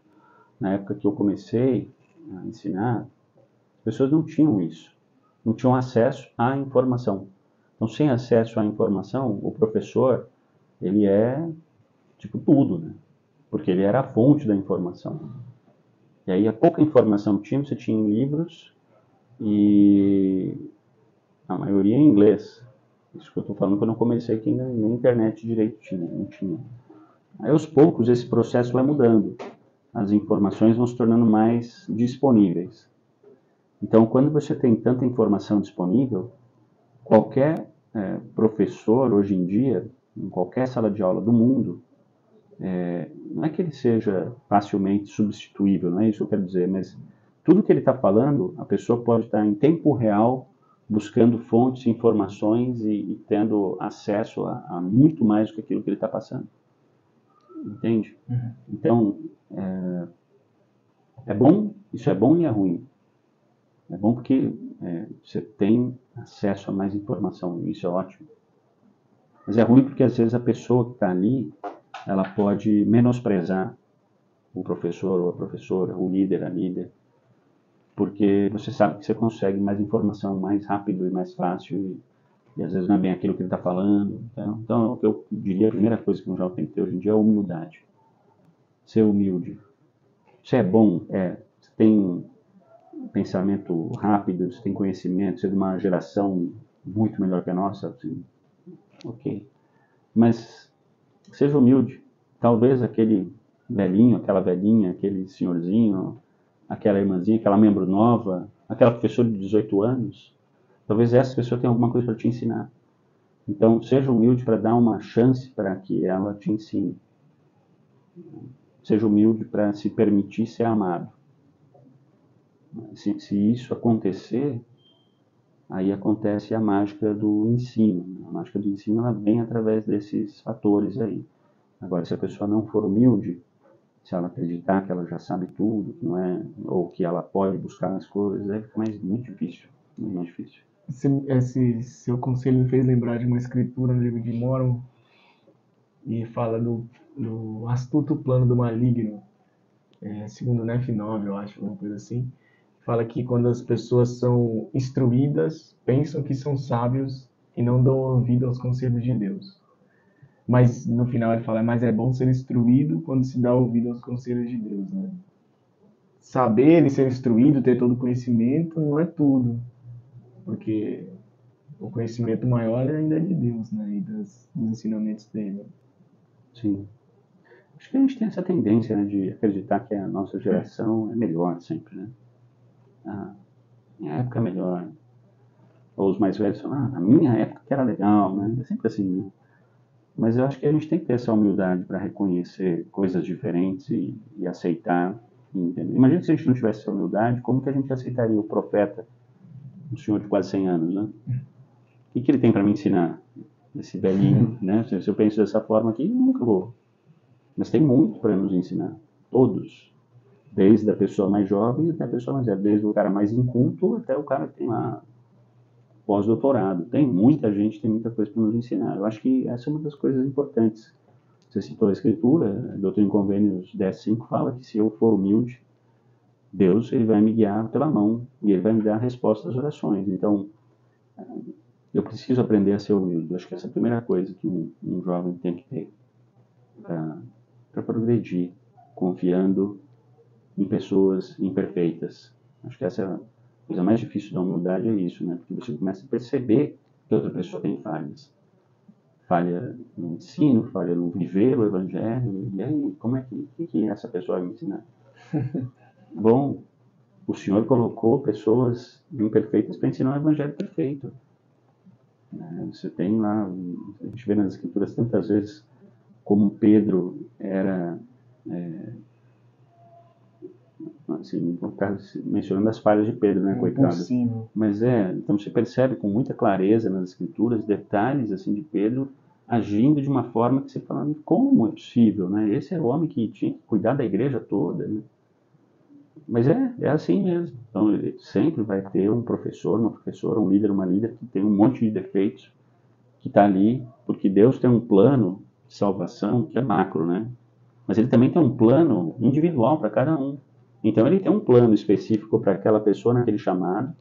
Na época que eu comecei a ensinar, as pessoas não tinham isso, não tinham acesso à informação. Então, sem acesso à informação, o professor, ele é tipo tudo, né? Porque ele era a fonte da informação. E aí, a pouca informação que tinha, você tinha em livros e a maioria em inglês. Isso que eu estou falando que eu não comecei aqui, nem na internet direito tinha, não tinha. Aí, aos poucos, esse processo vai mudando. As informações vão se tornando mais disponíveis. Então, quando você tem tanta informação disponível, qualquer professor, hoje em dia, em qualquer sala de aula do mundo, não é que ele seja facilmente substituível, não é isso que eu quero dizer, mas tudo que ele está falando, a pessoa pode estar em tempo real buscando fontes, informações e tendo acesso a muito mais do que aquilo que ele está passando. Entende? Uhum. Então, é bom, isso é bom e é ruim. É bom porque você tem acesso a mais informação, e isso é ótimo. Mas é ruim porque às vezes a pessoa que está ali, ela pode menosprezar o professor ou a professora, o líder, a líder, porque você sabe que você consegue mais informação mais rápido e mais fácil e às vezes não é bem aquilo que ele está falando. Então, o que eu diria, a primeira coisa que um jovem tem que ter hoje em dia é a humildade. Ser humilde. Você é bom, você tem um pensamento rápido, você tem conhecimento, você é de uma geração muito melhor que a nossa, assim, ok. Mas seja humilde. Talvez aquele velhinho, aquela velhinha, aquele senhorzinho, aquela irmãzinha, aquela membro nova, aquela professora de 18 anos, talvez essa pessoa tenha alguma coisa para te ensinar. Então, seja humilde para dar uma chance para que ela te ensine. Seja humilde para se permitir ser amado. Se isso acontecer, aí acontece a mágica do ensino. A mágica do ensino ela vem através desses fatores aí. Agora, se a pessoa não for humilde, se ela acreditar que ela já sabe tudo, não é, ou que ela pode buscar as coisas, aí fica muito difícil, muito mais difícil. esse seu conselho me fez lembrar de uma escritura no livro de Mormon e fala do astuto plano do maligno, segundo Nef 9, eu acho, alguma coisa assim. Fala que quando as pessoas são instruídas, pensam que são sábios e não dão ouvido aos conselhos de Deus. Mas no final ele fala, mas é bom ser instruído quando se dá ouvido aos conselhos de Deus, né? Saber e ser instruído, ter todo o conhecimento, não é tudo. Porque o conhecimento maior ainda é de Deus, né? E dos ensinamentos dele. Sim. Acho que a gente tem essa tendência, né, de acreditar que a nossa geração é melhor sempre, né? A minha época é melhor. Ou os mais velhos falam, na minha época que era legal, né? É sempre assim, né? Mas eu acho que a gente tem que ter essa humildade para reconhecer coisas diferentes e aceitar. Imagina se a gente não tivesse essa humildade, como que a gente aceitaria o profeta, um senhor de quase 100 anos, né? O que ele tem para me ensinar? Esse velhinho, né? Se eu penso dessa forma aqui, nunca vou. Mas tem muito para nos ensinar. Todos. Desde a pessoa mais jovem até a pessoa mais velha. Desde o cara mais inculto até o cara que tem lá pós-doutorado. Tem muita gente, tem muita coisa para nos ensinar. Eu acho que essa é uma das coisas importantes. Você citou a Escritura, Doutrina e Convênios 10.5 fala que se eu for humilde, Deus ele vai me guiar pela mão e ele vai me dar a resposta às orações. Então, eu preciso aprender a ser humilde. Eu acho que essa é a primeira coisa que um jovem tem que ter para progredir, confiando em pessoas imperfeitas. Acho que essa é a coisa mais difícil da humildade, é isso, né? Porque você começa a perceber que outra pessoa tem falhas. Falha no ensino, falha no viver o evangelho. E aí, como é que essa pessoa vai me ensinar? Bom, o Senhor colocou pessoas imperfeitas para ensinar o evangelho perfeito. Você tem lá, a gente vê nas escrituras tantas vezes como Pedro era assim, vou ficar mencionando as falhas de Pedro, né, coitado. Impossível. Mas então você percebe com muita clareza nas escrituras detalhes assim de Pedro agindo de uma forma que você fala, como é possível, né? Esse era o homem que tinha que cuidar da igreja toda, né? Mas é assim mesmo. Então ele sempre vai ter um professor, uma professora, um líder, uma líder que tem um monte de defeitos, que está ali, porque Deus tem um plano de salvação que é macro, né? Mas ele também tem um plano individual para cada um. Então ele tem um plano específico para aquela pessoa naquele chamado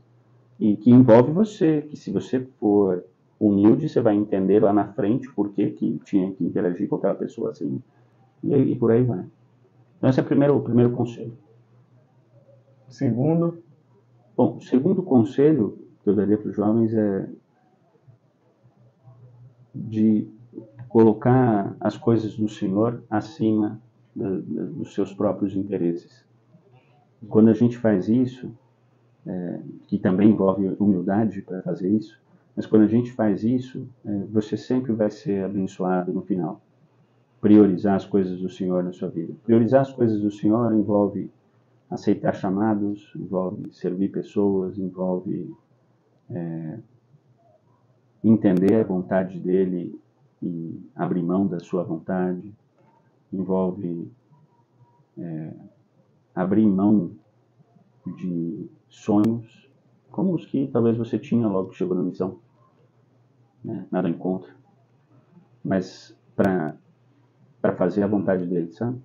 e que envolve você, que se você for humilde, você vai entender lá na frente por que tinha que interagir com aquela pessoa assim, e por aí vai. Então esse é o primeiro conselho. Segundo? Bom, o segundo conselho que eu daria para os jovens é de colocar as coisas do Senhor acima dos seus próprios interesses. Quando a gente faz isso, que também envolve humildade para fazer isso, mas quando a gente faz isso, você sempre vai ser abençoado no final. Priorizar as coisas do Senhor na sua vida. Priorizar as coisas do Senhor envolve aceitar chamados, envolve servir pessoas, envolve entender a vontade dele e abrir mão da sua vontade, envolve abrir mão de sonhos, como os que talvez você tinha logo que chegou na missão, né? Nada em contra, mas para fazer a vontade dele, sabe?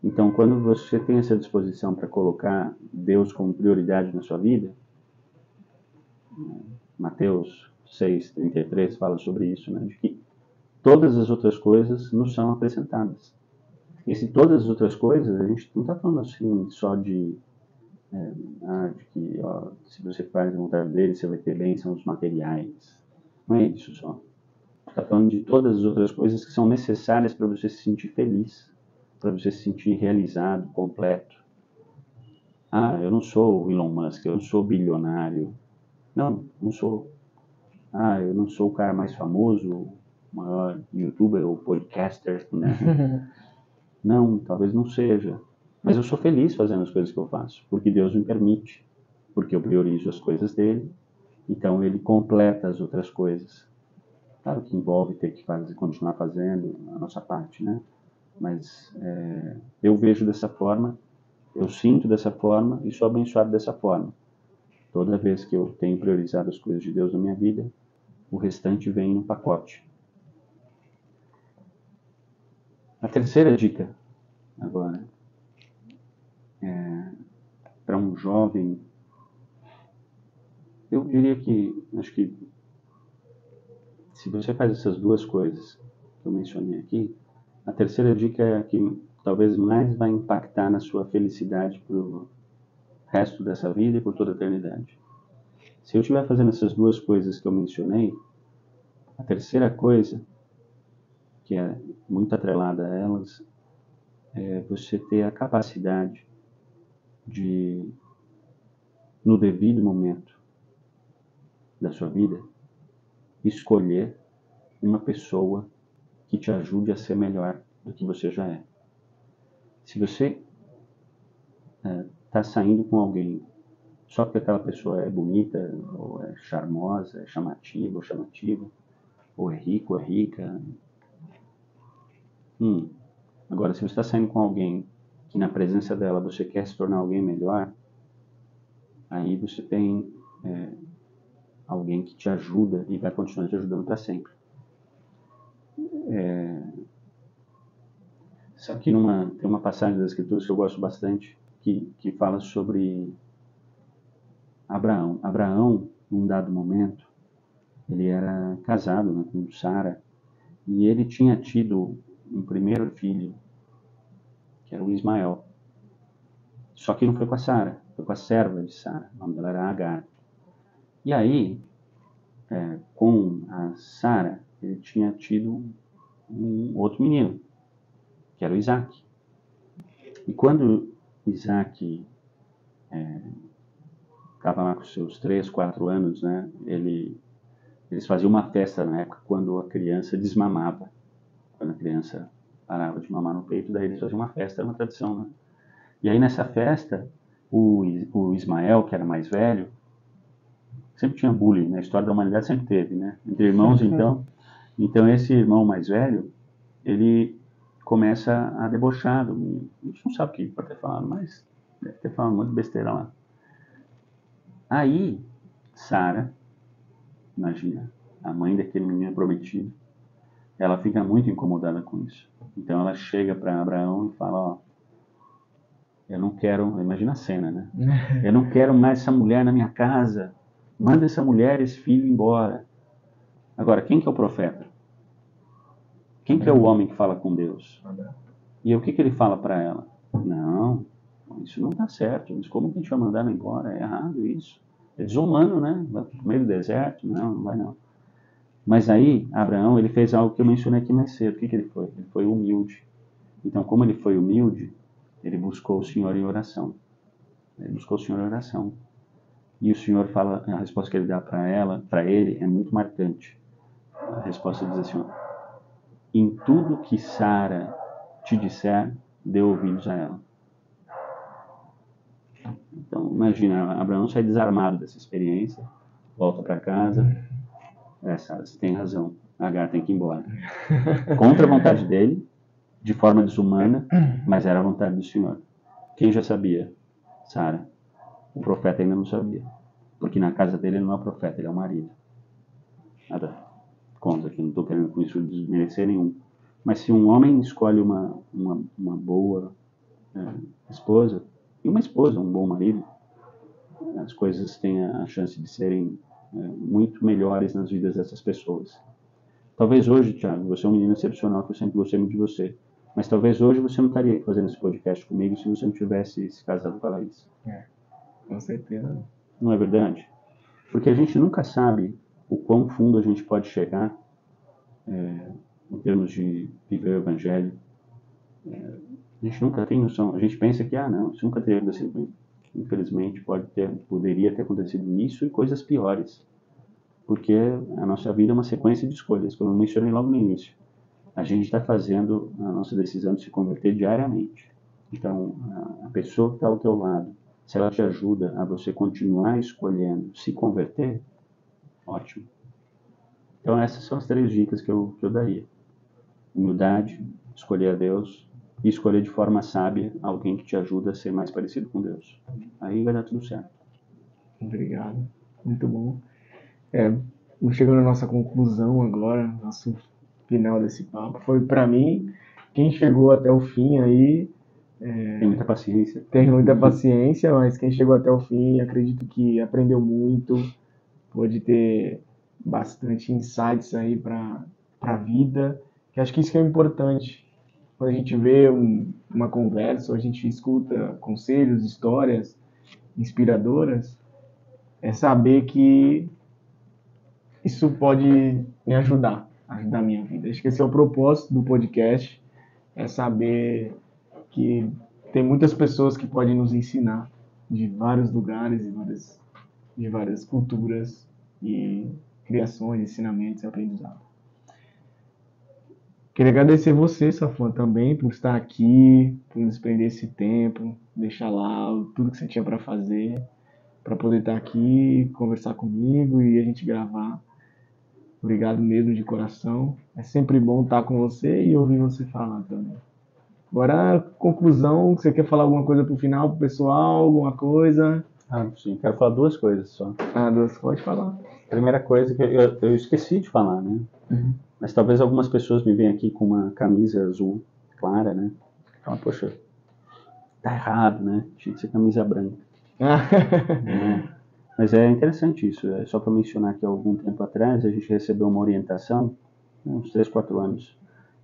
Então, quando você tem essa disposição para colocar Deus como prioridade na sua vida, Mateus 6:33 fala sobre isso, né? De que todas as outras coisas nos são acrescentadas. E se todas as outras coisas, a gente não está falando assim só de que se você faz a vontade dele, você vai ter bênçãos materiais. Não é isso só. Está falando de todas as outras coisas que são necessárias para você se sentir feliz, para você se sentir realizado, completo. Eu não sou o Elon Musk, eu não sou bilionário. Não sou. Eu não sou o cara mais famoso, o maior youtuber ou podcaster, né? Não, talvez não seja. Mas eu sou feliz fazendo as coisas que eu faço, porque Deus me permite, porque eu priorizo as coisas dele, então ele completa as outras coisas. Claro que envolve ter que continuar fazendo a nossa parte, né? Mas eu vejo dessa forma, eu sinto dessa forma e sou abençoado dessa forma. Toda vez que eu tenho priorizado as coisas de Deus na minha vida, o restante vem no pacote. A terceira dica, agora, para um jovem, eu diria acho que se você faz essas duas coisas que eu mencionei aqui, a terceira dica é a que talvez mais vai impactar na sua felicidade para o resto dessa vida e por toda a eternidade. Se eu estiver fazendo essas duas coisas que eu mencionei, a terceira coisa, que é muito atrelada a elas, é você ter a capacidade de, no devido momento da sua vida, escolher uma pessoa que te ajude a ser melhor do que você já é. Se você está saindo com alguém só porque aquela pessoa é bonita, ou é charmosa, é chamativa ou chamativo, ou é rico ou é rica. Agora, se você está saindo com alguém que na presença dela você quer se tornar alguém melhor, aí você tem alguém que te ajuda e vai continuar te ajudando para sempre. Só que tem uma passagem das Escrituras que eu gosto bastante, que fala sobre Abraão. Abraão, num dado momento, ele era casado, né, com Sara, e ele tinha tido um primeiro filho, que era o Ismael. Só que não foi com a Sara, foi com a serva de Sara, o nome dela era Agar. E aí, com a Sara, ele tinha tido um outro menino, que era o Isaac. E quando Isaac estava lá com seus 3, 4 anos, né, eles faziam uma festa na época quando a criança desmamava. Quando a criança parava de mamar no peito, daí eles faziam uma festa, era uma tradição, né? E aí nessa festa, O Ismael, que era mais velho, sempre tinha bullying, na história da humanidade sempre teve, né? Entre irmãos, então. Então esse irmão mais velho, ele começa a debochar do menino. A gente não sabe o que ele pode ter falado, mas deve ter falado muito besteira lá. Aí, Sara, imagina, a mãe daquele menino prometido, ela fica muito incomodada com isso. Então ela chega para Abraão e fala, ó, eu não quero, imagina a cena, né? Eu não quero mais essa mulher na minha casa. Manda essa mulher e esse filho embora. Agora, quem que é o profeta? Quem que é o homem que fala com Deus? E o que ele fala para ela? Não, isso não está certo. Mas como que a gente vai mandar ela embora? É errado isso. É desumano, né? Vai para o meio do deserto? Não, não vai não. Mas aí, Abraão, ele fez algo que eu mencionei aqui mais cedo. O que ele foi? Ele foi humilde. Então, como ele foi humilde, ele buscou o Senhor em oração. Ele buscou o Senhor em oração. E o Senhor fala, a resposta que ele dá para ele, é muito marcante. A resposta diz assim, ó, em tudo que Sara te disser, dê ouvidos a ela. Então, imagina, Abraão sai desarmado dessa experiência, volta para casa. Sara, você tem razão, Agar tem que ir embora. Contra a vontade dele, de forma desumana, mas era a vontade do Senhor. Quem já sabia? Sara. O profeta ainda não sabia. Porque na casa dele ele não é profeta, ele é o marido. Nada contra, que não estou querendo com isso desmerecer nenhum. Mas se um homem escolhe uma boa esposa, e uma esposa, um bom marido, as coisas têm a chance de serem muito melhores nas vidas dessas pessoas. Talvez hoje, Thiago, você é um menino excepcional, que eu sempre gostei muito de você. Mas talvez hoje você não estaria fazendo esse podcast comigo se você não tivesse se casado com a Laís. Com certeza. Não é verdade? Porque a gente nunca sabe o quão fundo a gente pode chegar em termos de viver o Evangelho. A gente nunca tem noção. A gente pensa que, não, isso nunca teria acontecido. Infelizmente, poderia ter acontecido isso e coisas piores. Porque a nossa vida é uma sequência de escolhas, como eu mencionei logo no início. A gente está fazendo a nossa decisão de se converter diariamente. Então, a pessoa que está ao teu lado, se ela te ajuda a você continuar escolhendo se converter, ótimo. Então, essas são as 3 dicas que eu daria. Humildade, escolher a Deus e escolher de forma sábia alguém que te ajuda a ser mais parecido com Deus. Aí vai dar tudo certo. Obrigado. Muito bom. Chegando à nossa conclusão agora, nosso final desse papo. Foi para mim, quem chegou até o fim aí... Tem muita paciência. Tem muita paciência, mas quem chegou até o fim, acredito que aprendeu muito, pôde ter bastante insights aí para a vida, que acho que isso que é importante. Quando a gente vê uma conversa, ou a gente escuta conselhos, histórias inspiradoras, é saber que isso pode me ajudar a minha vida. Acho que esse é o propósito do podcast, é saber que tem muitas pessoas que podem nos ensinar de vários lugares, de várias culturas e criações, ensinamentos e aprendizado. Queria agradecer você, Safwan, também por estar aqui, por nos prender esse tempo, deixar lá tudo que você tinha para fazer, para poder estar aqui, conversar comigo e a gente gravar. Obrigado mesmo de coração. É sempre bom estar com você e ouvir você falar também. Agora, conclusão, você quer falar alguma coisa pro final, pro pessoal, alguma coisa? Sim, quero falar 2 coisas só. 2, pode falar. Primeira coisa que eu esqueci de falar, né? Uhum. Mas talvez algumas pessoas me venham aqui com uma camisa azul clara, né? Falam, poxa, tá errado, né? Tinha que ser camisa branca. Mas é interessante isso. É só para mencionar que há algum tempo atrás a gente recebeu uma orientação, uns 3, 4 anos,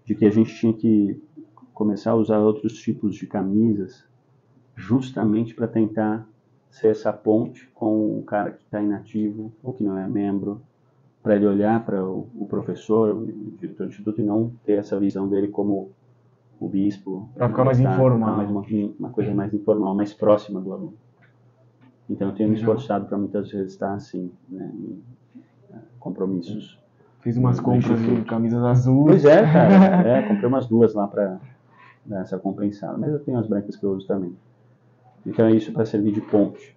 de que a gente tinha que começar a usar outros tipos de camisas justamente para tentar ser essa ponte com o cara que está inativo ou que não é membro, para ele olhar para o professor, o diretor do instituto, e não ter essa visão dele como o bispo. Para ficar mais informal. Uma coisa mais informal, mais próxima do aluno. Então eu tenho me esforçado para muitas vezes estar assim, né, em compromissos. Fiz umas compras de camisas azuis. Pois é, cara. Comprei umas 2 lá para dar essa compensada. Mas eu tenho as brancas que eu uso também. Então é isso para servir de ponte.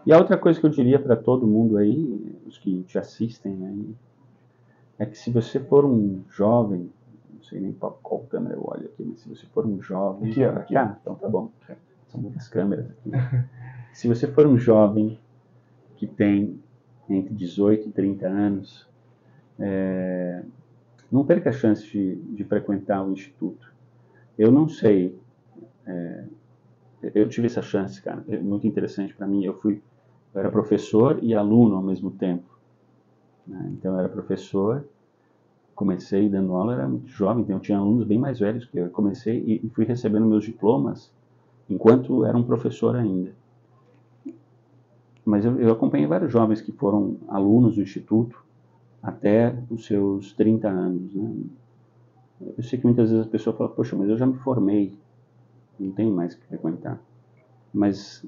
E a outra coisa que eu diria para todo mundo aí, os que te assistem aí, é que se você for um jovem, não sei nem qual câmera eu olho aqui, mas se você for um jovem... Aqui. Então tá bom. São muitas câmeras aqui. Se você for um jovem que tem entre 18 e 30 anos, não perca a chance de frequentar o instituto. Eu não sei, eu tive essa chance, cara, é muito interessante para mim. Eu era professor e aluno ao mesmo tempo, né? Então eu era professor, comecei dando aula, era muito jovem, então eu tinha alunos bem mais velhos que eu. Comecei e fui recebendo meus diplomas enquanto era um professor ainda. Mas eu acompanhei vários jovens que foram alunos do instituto até os seus 30 anos, né? Eu sei que muitas vezes a pessoa fala, poxa, mas eu já me formei, não tenho mais que frequentar. Mas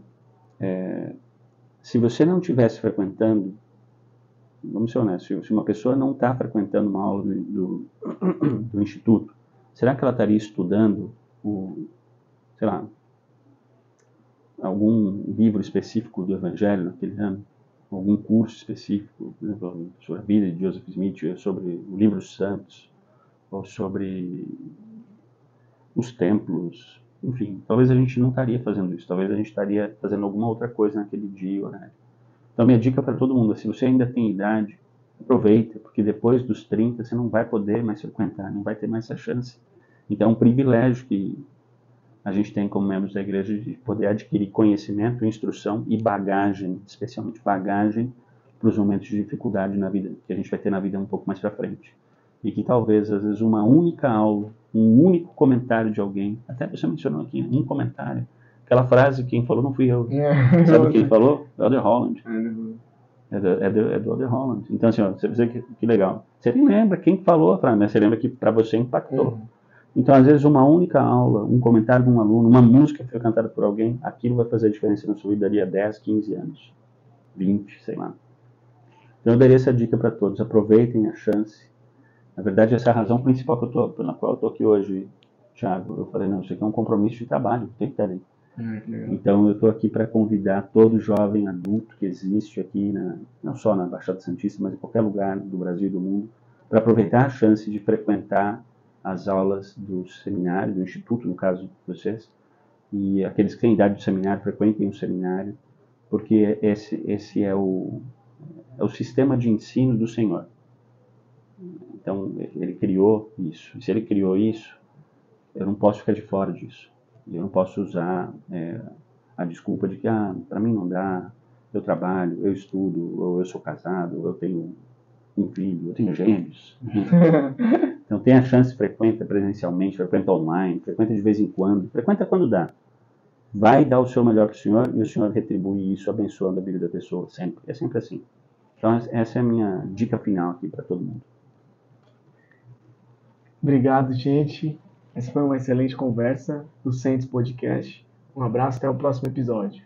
se você não estivesse frequentando, vamos ser honestos, se uma pessoa não está frequentando uma aula do instituto, será que ela estaria estudando sei lá, algum livro específico do Evangelho naquele ano? Algum curso específico, por exemplo, sobre a vida de Joseph Smith, sobre o livro dos Santos, ou sobre os templos, enfim, talvez a gente não estaria fazendo isso, talvez a gente estaria fazendo alguma outra coisa naquele dia, né? Então minha dica para todo mundo é, se você ainda tem idade, aproveita, porque depois dos 30 você não vai poder mais frequentar, não vai ter mais essa chance. Então é um privilégio que a gente tem como membros da igreja de poder adquirir conhecimento, instrução e bagagem, especialmente bagagem para os momentos de dificuldade na vida, que a gente vai ter na vida um pouco mais para frente. E que talvez, às vezes, uma única aula, um único comentário de alguém, até você mencionou aqui, um comentário, aquela frase, quem falou não fui eu. Sabe quem falou? Elder Holland. É do Elder Holland. Então, assim, ó, você vê que legal. Você nem lembra quem falou a frase, mas você lembra que para você impactou. Então, às vezes, uma única aula, um comentário de um aluno, uma música que foi cantada por alguém, aquilo vai fazer a diferença na sua vida dali a 10, 15 anos, 20, sei lá. Então, eu daria essa dica para todos. Aproveitem a chance. Na verdade, essa é a razão principal na qual eu estou aqui hoje, Thiago. Eu falei, não, isso aqui é um compromisso de trabalho, tem que estar ali. Então, eu estou aqui para convidar todo jovem adulto que existe aqui, não só na Baixada Santista, mas em qualquer lugar do Brasil e do mundo, para aproveitar a chance de frequentar as aulas do seminário, do instituto, no caso de vocês, e aqueles que têm idade de seminário, frequentem o seminário, porque esse é o sistema de ensino do Senhor. Então, ele criou isso. E se ele criou isso, eu não posso ficar de fora disso. Eu não posso usar a desculpa de que, para mim não dá, eu trabalho, eu estudo, ou eu sou casado, ou eu tenho um filho, eu tenho gêmeos. Então, tem a chance, frequenta presencialmente, frequenta online, frequenta de vez em quando, frequenta quando dá. Vai dar o seu melhor para o Senhor e o Senhor retribui isso abençoando a vida da pessoa, sempre. É sempre assim. Então, essa é a minha dica final aqui para todo mundo. Obrigado, gente. Essa foi uma excelente conversa do Saints Podcast. Um abraço, até o próximo episódio.